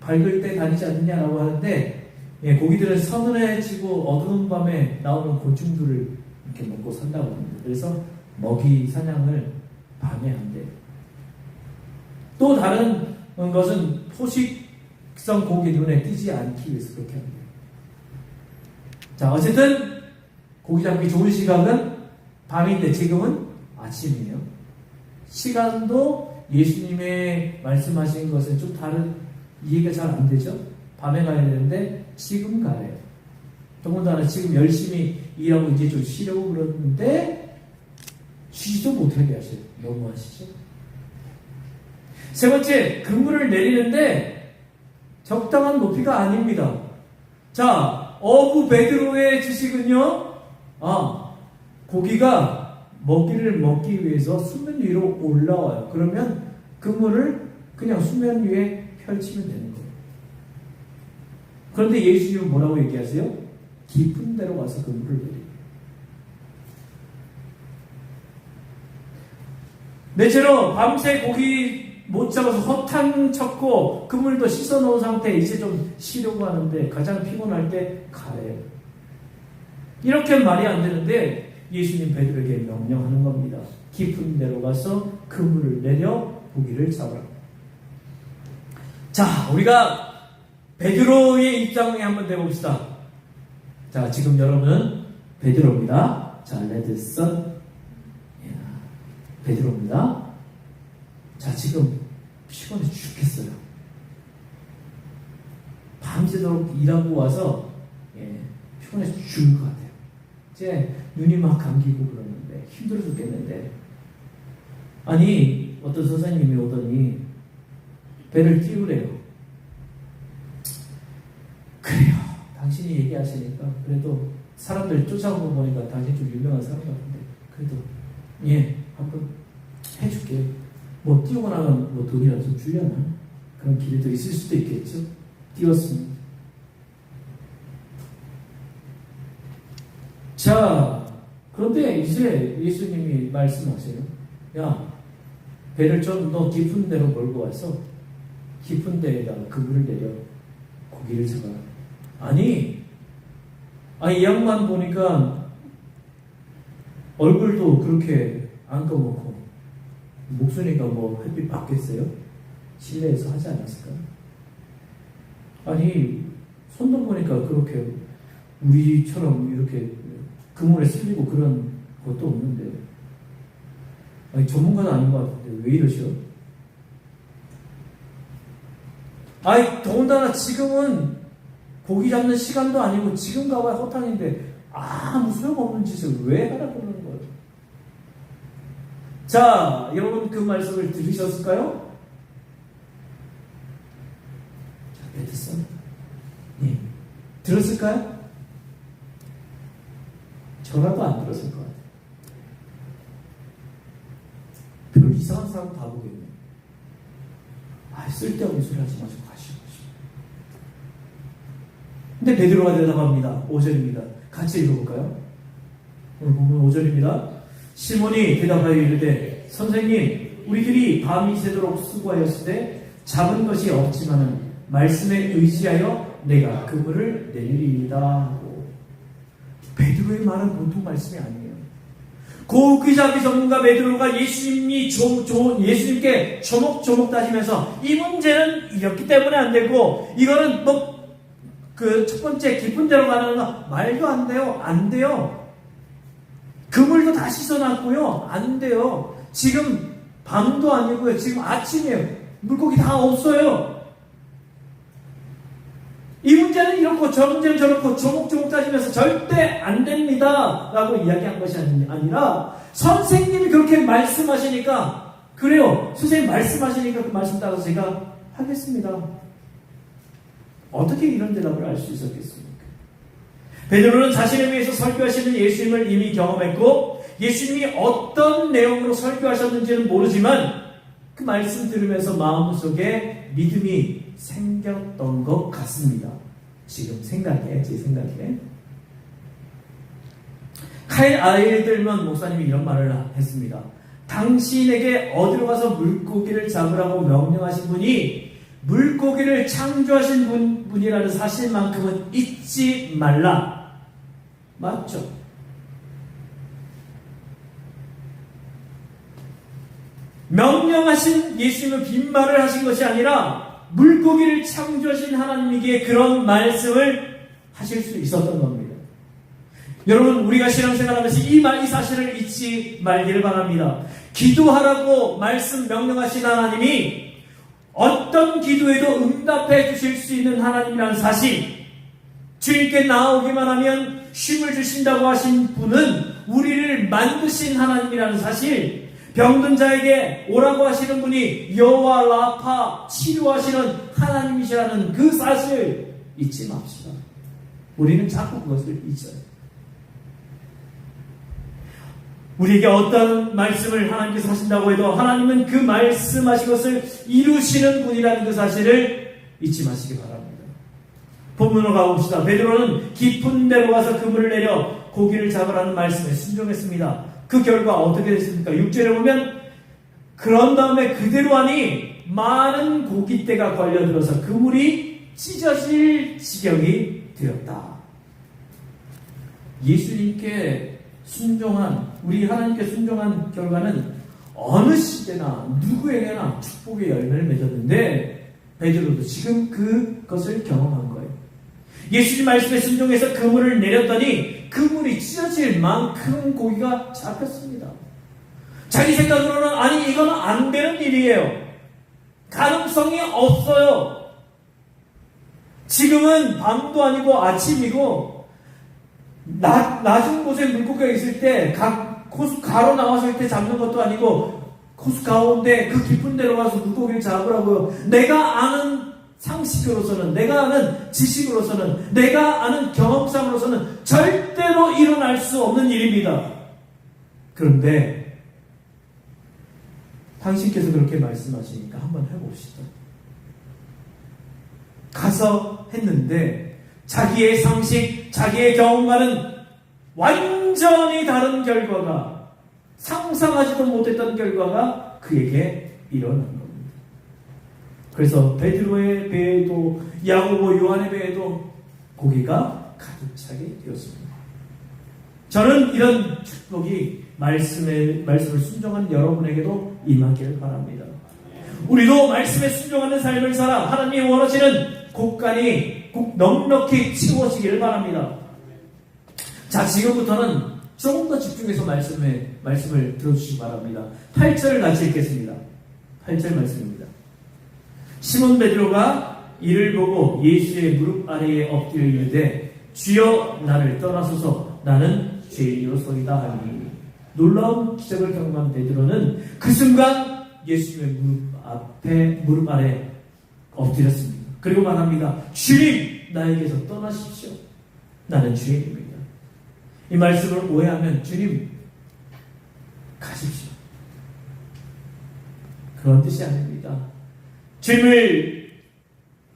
밝을 때 다니지 않느냐라고 하는데 고기들은 서늘해지고 어두운 밤에 나오는 곤충들을 이렇게 먹고 산다고 합니다. 그래서 먹이 사냥을 밤에 한대요. 또 다른 것은 포식성 고기 눈에 띄지 않기 위해서 그렇게 합니다. 자, 어쨌든 고기 잡기 좋은 시각은 밤인데 지금은 아침이에요. 시간도 예수님의 말씀하신 것은 좀 다른 이해가 잘 안 되죠. 밤에 가야 되는데 지금 가래요. 더군다나 지금 열심히 일하고 이제 좀 쉬려고 그러는데 쉬지도 못하게 하셔요. 너무 하시죠. 세 번째, 그물을 내리는데 적당한 높이가 아닙니다. 자, 어부 베드로의 지식은요, 고기가 먹이를 먹기 위해서 수면 위로 올라와요. 그러면 그물을 그냥 수면 위에 펼치면 되는 거예요. 그런데 예수님은 뭐라고 얘기하세요? 깊은 데로 가서 그물을 내려요. 넷째로 밤새 고기 못 잡아서 허탕 쳤고 그물도 씻어놓은 상태에 이제 좀 쉬려고 하는데 가장 피곤할 때 가래요. 이렇게 말이 안 되는데 예수님 베드로에게 명령하는 겁니다. 깊은 데로 가서 그물을 내려 고기를 잡으라. 자, 우리가 베드로의 입장에 한번 내봅시다. 자, 지금 여러분은 베드로입니다. 자, 레드선 베드로입니다. 자, 지금 피곤해 죽겠어요. 밤새도록 일하고 와서 피곤해 죽을 것 같아요. 이제 눈이 막 감기고 그러는데 힘들어 죽겠는데 아니 어떤 선생님이 오더니 배를 띄우래요. 그래요. 당신이 얘기하시니까 그래도 사람들 쫓아온 거 보니까 당신 좀 유명한 사람 같은데 그래도 한번 해줄게. 뭐 띄우고 나면 뭐 돈이라도 좀 주려나? 그런 기회도 있을 수도 있겠죠. 띄웠습니다. 자, 그런데 이제 예수님이 말씀하세요. 야, 배를 좀 더 깊은 데로 몰고 와서 깊은 데에다가 그물을 내려 고기를 잡아라. 아니 이 양반 보니까 얼굴도 그렇게 안 검고 목소리가 뭐 햇빛 받겠어요? 실내에서 하지 않았을까요? 아니 손도 보니까 그렇게 우리처럼 이렇게 그물에 쓸리고 그런 것도 없는데, 아니 전문가는 아닌 것 같은데 왜 이러시오? 아니 더군다나 지금은 고기 잡는 시간도 아니고 지금 가봐야 허탕인데 아무 소용없는 짓을 왜 하라고 그러는 거예요? 자, 여러분 그 말씀을 들으셨을까요? 자, 됐어? 네. 들었을까요? 저라도 안 들었을 것 같아요. 별 이상한 사람 다 보겠네. 아, 쓸데없는 소리 하지 마시고 가시고. 근데 베드로가 대답합니다. 5절입니다. 같이 읽어볼까요? 오늘 보면 5절입니다. 시몬이 대답하여 이르되 선생님 우리들이 밤이 새도록 수고하였으되 잡은 것이 없지만은 말씀에 의지하여 내가 그물을 내리리이다 하고. 베드로의 말은 보통 말씀이 아니에요. 고기잡이 전문가 베드로가 예수님께 조목조목 따지면서 이 문제는 이렇기 때문에 안 되고 이거는 뭐 그 첫 번째 깊은 데로 가는 거 말도 안 돼요. 안 돼요. 그물도 다 씻어놨고요. 안 돼요. 지금 밤도 아니고요. 지금 아침이에요. 물고기 다 없어요. 이 문제는 이렇고 저 문제는 저렇고 조목조목 따지면서 절대 안 됩니다 라고 이야기한 것이 아니라 선생님이 그렇게 말씀하시니까 그래요. 선생님 말씀하시니까 그 말씀 따라서 제가 하겠습니다. 어떻게 이런 대답을 할 수 있었겠습니까? 베드로는 자신을 위해서 설교하시는 예수님을 이미 경험했고 예수님이 어떤 내용으로 설교하셨는지는 모르지만 그 말씀 들으면서 마음속에 믿음이 생겼던 것 같습니다. 지금 생각해, 제 생각에. 카일 아이들만 목사님이 이런 말을 했습니다. 당신에게 어디로 가서 물고기를 잡으라고 명령하신 분이 물고기를 창조하신 분이라는 사실만큼은 잊지 말라. 맞죠? 명령하신 예수님은 빈말을 하신 것이 아니라 물고기를 창조하신 하나님에게 그런 말씀을 하실 수 있었던 겁니다. 여러분 우리가 신앙생활하면서 이 사실을 잊지 말기를 바랍니다. 기도하라고 말씀 명령하신 하나님이 어떤 기도에도 응답해 주실 수 있는 하나님이라는 사실, 주님께 나오기만 하면 쉼을 주신다고 하신 분은 우리를 만드신 하나님이라는 사실, 병든 자에게 오라고 하시는 분이 여호와 라파 치료하시는 하나님이시라는 그 사실 잊지 맙시다. 우리는 자꾸 그것을 잊어요. 우리에게 어떤 말씀을 하나님께서 하신다고 해도 하나님은 그 말씀하신 것을 이루시는 분이라는 그 사실을 잊지 마시기 바랍니다. 본문으로 가봅시다. 베드로는 깊은 데로 가서 그물을 내려 고기를 잡으라는 말씀에 순종했습니다. 그 결과 어떻게 됐습니까? 6절에 보면 그런 다음에 그대로 하니 많은 고깃대가 걸려들어서 그물이 찢어질 지경이 되었다. 예수님께 순종한, 우리 하나님께 순종한 결과는 어느 시대나 누구에게나 축복의 열매를 맺었는데 베드로도 지금 그것을 경험한 거예요. 예수님 말씀에 순종해서 그물을 내렸더니 그물이 찢어질 만큼 고기가 잡혔습니다. 자기 생각으로는 아니 이건 안 되는 일이에요. 가능성이 없어요. 지금은 밤도 아니고 아침이고 낮은 곳에 물고기가 있을 때 호수 가로 나와서 이렇게 잡는 것도 아니고 호수 가운데 그 깊은 데로 가서 물고기를 잡으라고요. 내가 아는 상식으로서는, 내가 아는 지식으로서는, 내가 아는 경험상으로서는 절대로 일어날 수 없는 일입니다. 그런데 당신께서 그렇게 말씀하시니까 한번 해봅시다. 가서 했는데 자기의 상식, 자기의 경험과는 완전히 다른 결과가, 상상하지도 못했던 결과가 그에게 일어난 겁니다. 그래서 베드로의 배에도 야고보 요한의 배에도 고기가 가득 차게 되었습니다. 저는 이런 축복이 말씀을 순종한 여러분에게도 임하기를 바랍니다. 우리도 말씀에 순종하는 삶을 살아 하나님이 원하시는 곳간이 넉넉히 채워지기를 바랍니다. 자, 지금부터는 조금 더 집중해서 말씀을 들어주시기 바랍니다. 8절을 같이 읽겠습니다. 8절 말씀입니다. 시몬 베드로가 이를 보고 예수의 무릎 아래에 엎드려 이르되 주여 나를 떠나소서 나는 죄인으로소이다 하니 놀라운 기적을 경험한 베드로는 그 순간 예수님의 무릎 아래 엎드렸습니다. 그리고 말합니다. 주님 나에게서 떠나십시오. 나는 죄인입니다. 이 말씀을 오해하면 주님 가십시오. 그런 뜻이 아닙니다. 주님을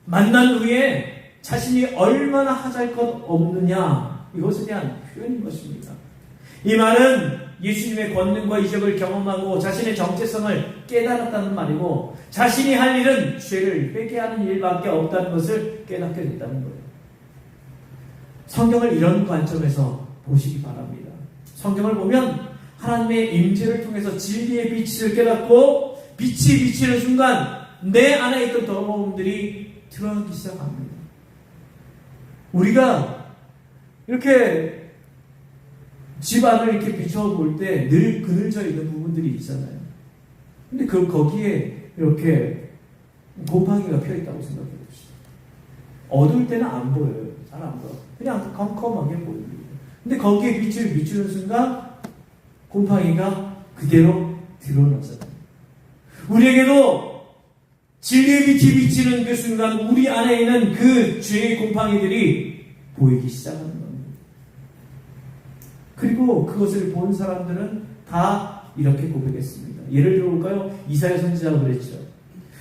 만난 후에 자신이 얼마나 하잘 것 없느냐 이것에 대한 표현인 것입니다. 이 말은 예수님의 권능과 이적을 경험하고 자신의 정체성을 깨달았다는 말이고 자신이 할 일은 죄를 회개하는 일밖에 없다는 것을 깨닫게 됐다는 거예요. 성경을 이런 관점에서 보시기 바랍니다. 성경을 보면 하나님의 임재를 통해서 진리의 빛을 깨닫고 빛이 비치는 순간 내 안에 있던 더러움들이 드러나기 시작합니다. 우리가 이렇게 집 안을 이렇게 비춰볼 때 늘 그늘져 있는 부분들이 있잖아요. 근데 거기에 이렇게 곰팡이가 펴있다고 생각해 봅시다. 어두울 때는 안 보여요. 잘 안 보여. 그냥 컴컴하게 보입니다. 근데 거기에 빛을 비추는 순간 곰팡이가 그대로 드러나잖아요. 우리에게도 진리의 빛이 비치는 그 순간 우리 안에 있는 그 죄의 곰팡이들이 보이기 시작하는 겁니다. 그리고 그것을 본 사람들은 다 이렇게 고백했습니다. 예를 들어볼까요? 이사야 선지자가 그랬죠.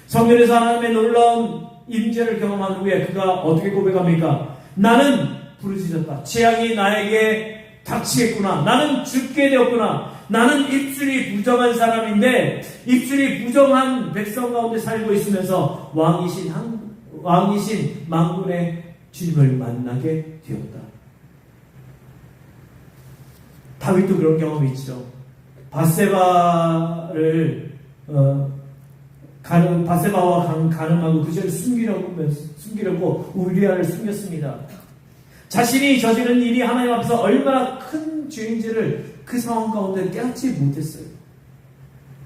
성전에서 하나님의 놀라운 임재를 경험한 후에 그가 어떻게 고백합니까? 나는 부르짖었다. 재앙이 나에게 닥치겠구나. 나는 죽게 되었구나. 나는 입술이 부정한 사람인데 입술이 부정한 백성 가운데 살고 있으면서 왕이신 만군의 주님을 만나게 되었다. 다윗도 그런 경험이 있죠. 바세바를 바세바와 가늠하고 그 죄를 숨기려고 우리아를 숨겼습니다. 자신이 저지른 일이 하나님 앞에서 얼마나 큰 죄인지를 그 상황 가운데 깨닫지 못했어요.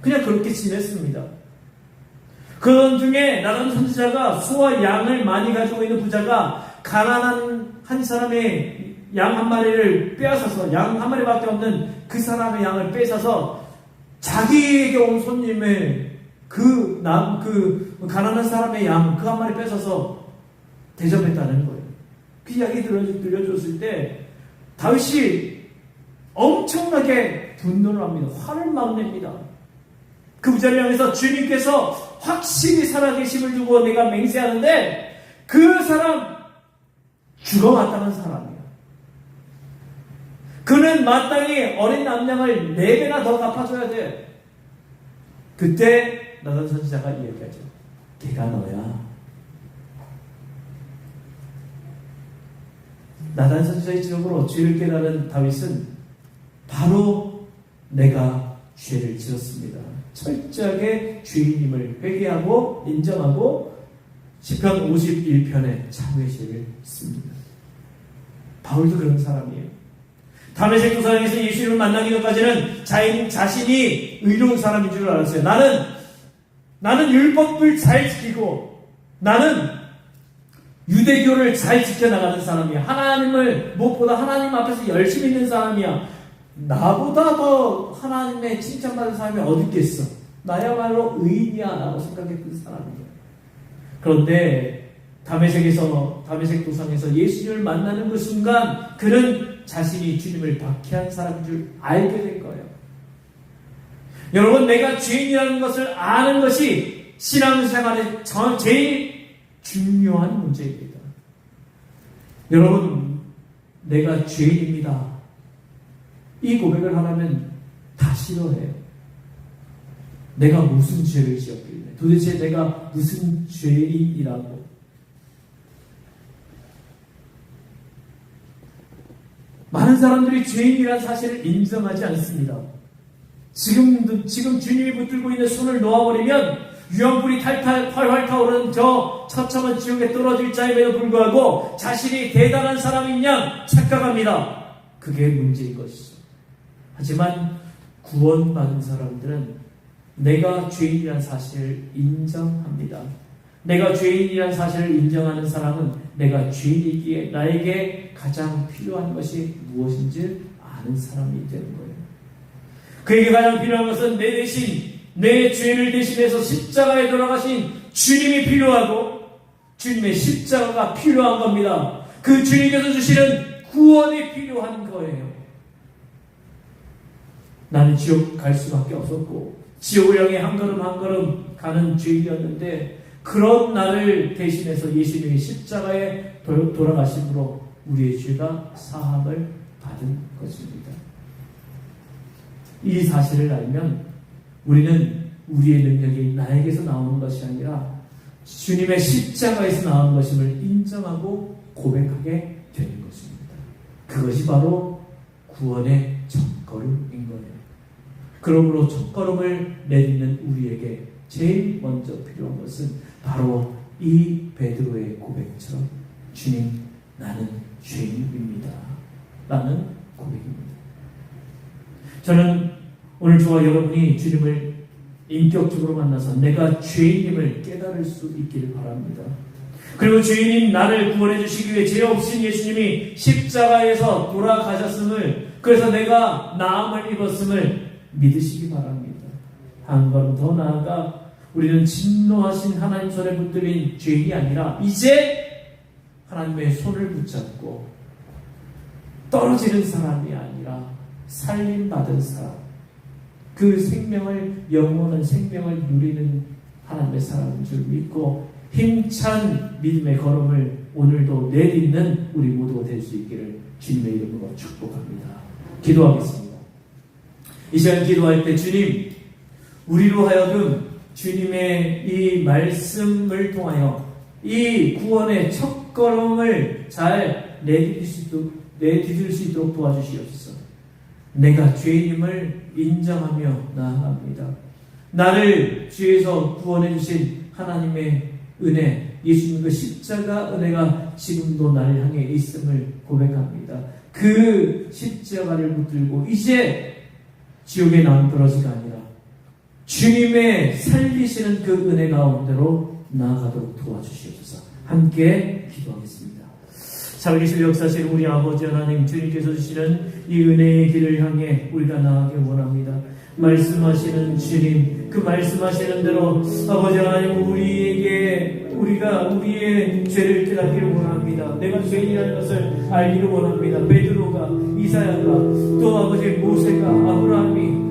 그냥 그렇게 지냈습니다. 그런 중에 나단 선지자가 소와 양을 많이 가지고 있는 부자가 가난한 한 사람의 양 한 마리를 빼앗아서 양 한 마리밖에 없는 그 사람의 양을 뺏어서 자기에게 온 손님의 그 가난한 사람의 양 그 한 마리 뺏어서 대접했다는 거예요. 그 이야기 들려줬을 때 다윗이 엄청나게 분노를 합니다. 화를 막 냅니다. 그 부자를 향해서 주님께서 확실히 살아계심을 두고 내가 맹세하는데 그 사람 죽어마땅한 사람이야. 그는 마땅히 어린 남양을 4배나 더 갚아줘야 돼. 그때 나단 선지자가 이야기하죠. 걔가 너야. 나단 선지자의 지적으로 죄를 깨달은 다윗은 바로 내가 죄를 지었습니다. 철저하게 죄인임을 회개하고 인정하고 시편 51편에 참회의 죄를 씁니다. 바울도 그런 사람이에요. 다메섹 도상에서 예수님을 만나기 전까지는 자신이 의로운 사람인 줄 알았어요. 나는 율법을 잘 지키고 나는 유대교를 잘 지켜나가는 사람이야. 하나님을 무엇보다 하나님 앞에서 열심히 있는 사람이야. 나보다 더 하나님의 칭찬받은 사람이 어디 있겠어. 나야말로 의인이야 라고 생각했던 사람이에요. 그런데 다메섹 도상에서 예수님을 만나는 그 순간 그는 자신이 주님을 박해한 사람인 줄 알게 된 거예요. 여러분, 내가 죄인이라는 것을 아는 것이 신앙생활의 제일 중요한 문제입니다. 여러분, 내가 죄인입니다. 이 고백을 하려면 다 싫어해요. 내가 무슨 죄를 지었길래, 도대체 내가 무슨 죄인이라고. 많은 사람들이 죄인이라는 사실을 인정하지 않습니다. 지금 주님이 붙들고 있는 손을 놓아버리면 유황불이 활활 타오르는 저 처참한 지옥에 떨어질 자임에도 불구하고 자신이 대단한 사람인 양 착각합니다. 그게 문제인 것이죠. 하지만 구원받은 사람들은 내가 죄인이라는 사실을 인정합니다. 내가 죄인이라는 사실을 인정하는 사람은 내가 죄인이기에 나에게 가장 필요한 것이 무엇인지 아는 사람이 되는 거예요. 그에게 가장 필요한 것은 내 대신, 내 죄를 대신해서 십자가에 돌아가신 주님이 필요하고 주님의 십자가가 필요한 겁니다. 그 주님께서 주시는 구원이 필요한 거예요. 나는 지옥 갈 수밖에 없었고 지옥을 향해 한 걸음 한 걸음 가는 죄인이었는데 그런 나를 대신해서 예수님의 십자가에 돌아가심으로 우리의 죄가 사함을 받은 것입니다. 이 사실을 알면 우리는 우리의 능력이 나에게서 나오는 것이 아니라 주님의 십자가에서 나오는 것임을 인정하고 고백하게 되는 것입니다. 그것이 바로 구원의 첫걸음인 거예요. 그러므로 첫걸음을 내딛는 우리에게 제일 먼저 필요한 것은 바로 이 베드로의 고백처럼 주님, 나는 죄인입니다 라는 고백입니다. 저는 오늘 저와 여러분이 주님을 인격적으로 만나서 내가 죄인임을 깨달을 수 있기를 바랍니다. 그리고 죄인인 나를 구원해 주시기 위해 죄 없으신 예수님이 십자가에서 돌아가셨음을, 그래서 내가 나음을 입었음을 믿으시기 바랍니다. 한 걸음 더 나아가 우리는 진노하신 하나님 손에 붙들린 죄인이 아니라 이제 하나님의 손을 붙잡고 떨어지는 사람이 아니라 살림받은 사람, 그 생명을, 영원한 생명을 누리는 하나님의 사람인 줄 믿고 힘찬 믿음의 걸음을 오늘도 내딛는 우리 모두가 될 수 있기를 주님의 이름으로 축복합니다. 기도하겠습니다. 이 시간 기도할 때 주님, 우리로 하여금 주님의 이 말씀을 통하여 이 구원의 첫걸음을 잘 내디딜 수 있도록 도와주시옵소서. 내가 죄인임을 인정하며 나아갑니다. 나를 죄에서 구원해 주신 하나님의 은혜, 예수님 그 십자가 은혜가 지금도 나를 향해 있음을 고백합니다. 그 십자가를 붙들고 이제 지옥에 낭떠러지가 아니라 주님의 살리시는 그 은혜 가운데로 나아가도록 도와주시옵소서. 함께 기도하겠습니다. 살아계신 역사실 우리 아버지 하나님, 주님께서 주시는 이 은혜의 길을 향해 우리가 나아가길 원합니다. 말씀하시는 주님, 그 말씀하시는 대로 아버지 하나님, 우리가 우리의 죄를 깨닫기를 원합니다. 내가 죄인이라는 것을 알기를 원합니다. 베드로가, 이사야가, 또 아버지 모세가, 아브라함이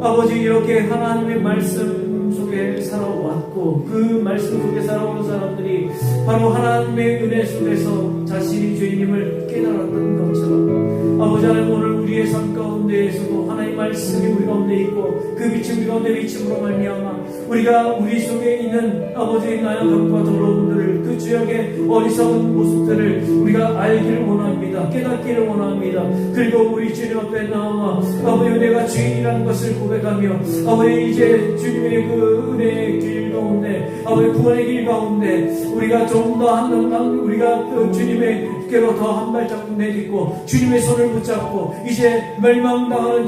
아버지 이렇게 하나님의 말씀 속에 살아왔고 그 말씀 속에 살아온 사람들이 바로 하나님의 은혜 속에서 자신이 죄인임을 깨달았던 것처럼 아버지 하나님, 오늘 우리의 삶 가운데에서도 하나님의 말씀이 우리 가운데 있고 그 빛이 우리 가운데 비침으로 말미암아 우리가 우리 속에 있는 아버지의 나약함과 더러움들을, 그 죄악의 어리석은 모습들을 우리가 알기를 원합니다. 깨닫기를 원합니다. 그리고 우리 주님 앞에 나와 아버지 내가 죄인이라는 것을 고백하며 아버지 이제 주님의 그 은혜의 길 가운데, 아버지 구원의 길 가운데 우리가 좀 더 우리가 그 주님의 께로 더 한 발자국 내딛고 주님의 손을 붙잡고 이제 멸망당하는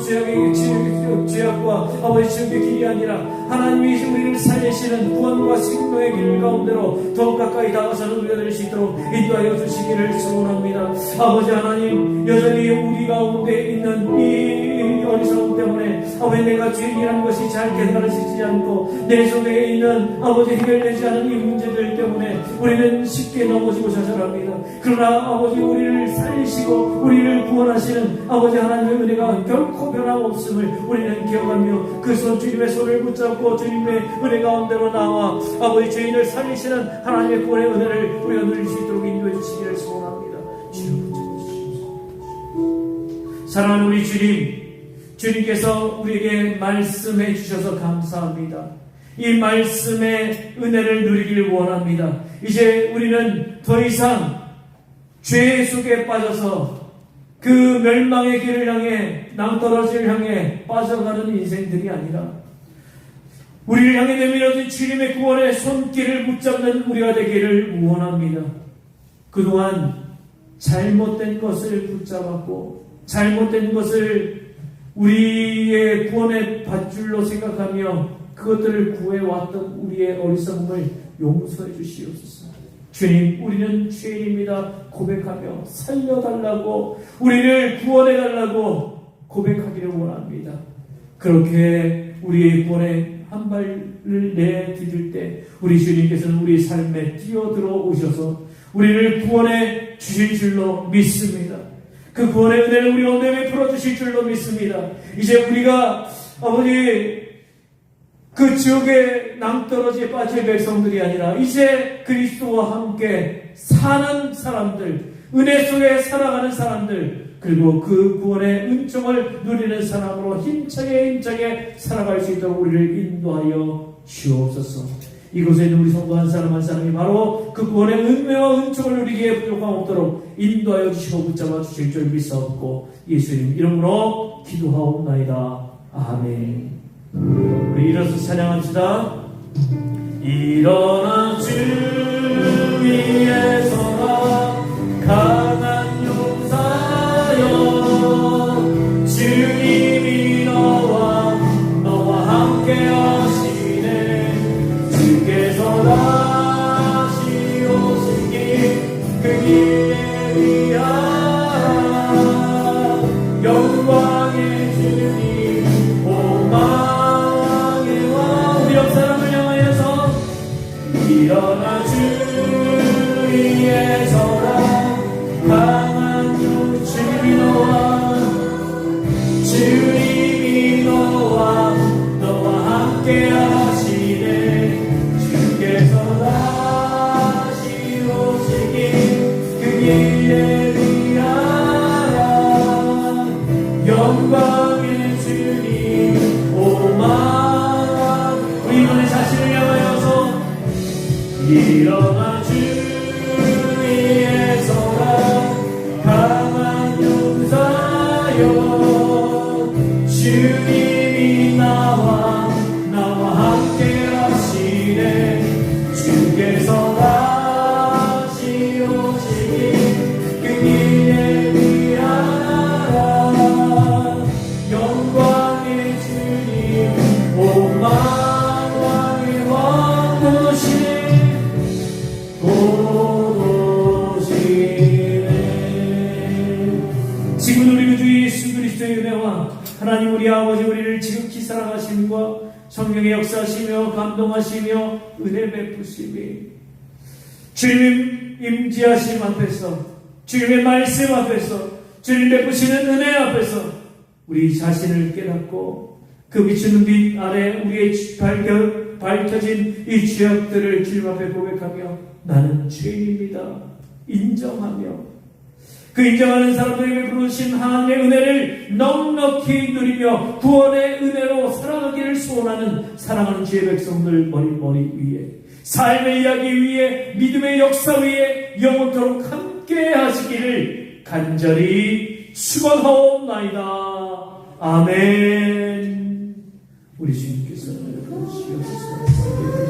죄악과 아버지 지옥의 길이 아니라 하나님이 우리를 살리시는 구원과 생명의 길 가운데로 더 가까이 다가서는 우리가 될 수 있도록 인도하여 주시기를 소원합니다. 아버지 하나님, 여전히 우리 가운데 있는 이 어리석음 때문에 아버지 내가 죄인이라는 것이 잘 깨달아지지 않고 내 속에 있는 아버지 해결되지 않은 이 문제들 때문에 우리는 쉽게 넘어지고 좌절합니다. 그러나 아버지 우리를 살리시고 우리를 구원하시는 아버지 하나님의 은혜가 결코 변함없음을 우리는 기억하며 그 손, 주님의 손을 붙잡고 주님의 은혜 가운데로 나와 아버지 죄인을 살리시는 하나님의 구원의 은혜를 우리가 누릴 수 있도록 인도해 주시기를 소원합니다. 주님 붙잡으시옵소서. 사랑하는 우리 주님께서 우리에게 말씀해 주셔서 감사합니다. 이 말씀의 은혜를 누리기를 원합니다. 이제 우리는 더 이상 죄 속에 빠져서 그 멸망의 길을 향해 낭떠러지를 향해 빠져가는 인생들이 아니라 우리를 향해 내밀어진 주님의 구원의 손길을 붙잡는 우리가 되기를 원합니다. 그동안 잘못된 것을 붙잡았고 잘못된 것을 우리의 구원의 밧줄로 생각하며 그것들을 구해왔던 우리의 어리석음을 용서해 주시옵소서. 주님, 우리는 죄인입니다 고백하며 살려달라고, 우리를 구원해달라고 고백하기를 원합니다. 그렇게 우리의 구원에 한 발을 내디딜 때 우리 주님께서는 우리 삶에 뛰어들어 오셔서 우리를 구원해 주실 줄로 믿습니다. 그 구원의 은혜를 우리 가운데 베풀어 주실 줄로 믿습니다. 이제 우리가 아버지 그 지옥의 낭떠러지에 빠질 백성들이 아니라 이제 그리스도와 함께 사는 사람들, 은혜 속에 살아가는 사람들, 그리고 그 구원의 은총을 누리는 사람으로 힘차게 살아갈 수 있도록 우리를 인도하여 주옵소서. 이곳에 있는 우리 성도 한 사람 한 사람이 바로 그 구원의 은혜와 은총을 누리기에 부족함 없도록 인도하여 주시고 붙잡아 주실 줄 믿사옵고 예수님 이름으로 기도하옵나이다. 아멘. 우리 일어서 찬양합시다. 일어나 주 위에 서라 강한 용사여, 주님이 너와 함께 하시네. 주께서 다시 오시기 그 길에 위하여 영광의 주님 오망의 왕. 우리 옆 사람을 향하여서 일어나 주 위에 서라 강한 주. 주님이 너와 함께 하시네. 주께서 다시 오시기 그 길에 위하여 영광의 주님 오만. 우리 이번에 자신을 향하여서 일어나 주 위에 서라 강한 용사여, 주님이 나와 함께 하시네. 주께서 다시 오시기 그 길에 위하여 영광의 주님 오만왕의 왕 도시네. 지금 우리 주 예수 그리스도의 은혜와 하나님 우리 아버지 우리를 지극히 사랑하심과 성령의 역사하시며 감동하시며 은혜 베푸심이 주님 임재하심 앞에서, 주님의 말씀 앞에서, 주님 베푸시는 은혜 앞에서 우리 자신을 깨닫고 그 비추는 빛 아래 우리의 밝혀진 이 죄악들을 주님 앞에 고백하며 나는 죄인입니다 인정하며 그 인정하는 사람들에게 베푸신 하나님의 은혜를 넉넉히 누리며 구원의 은혜로 살아가기를 소원하는 사랑하는 주의 백성들 머리 위에 삶의 이야기 위에 믿음의 역사 위에 영원토록 함께 하시기를 간절히 축원하옵나이다. 아멘. 우리 주님께서 은혜를 주시옵소서.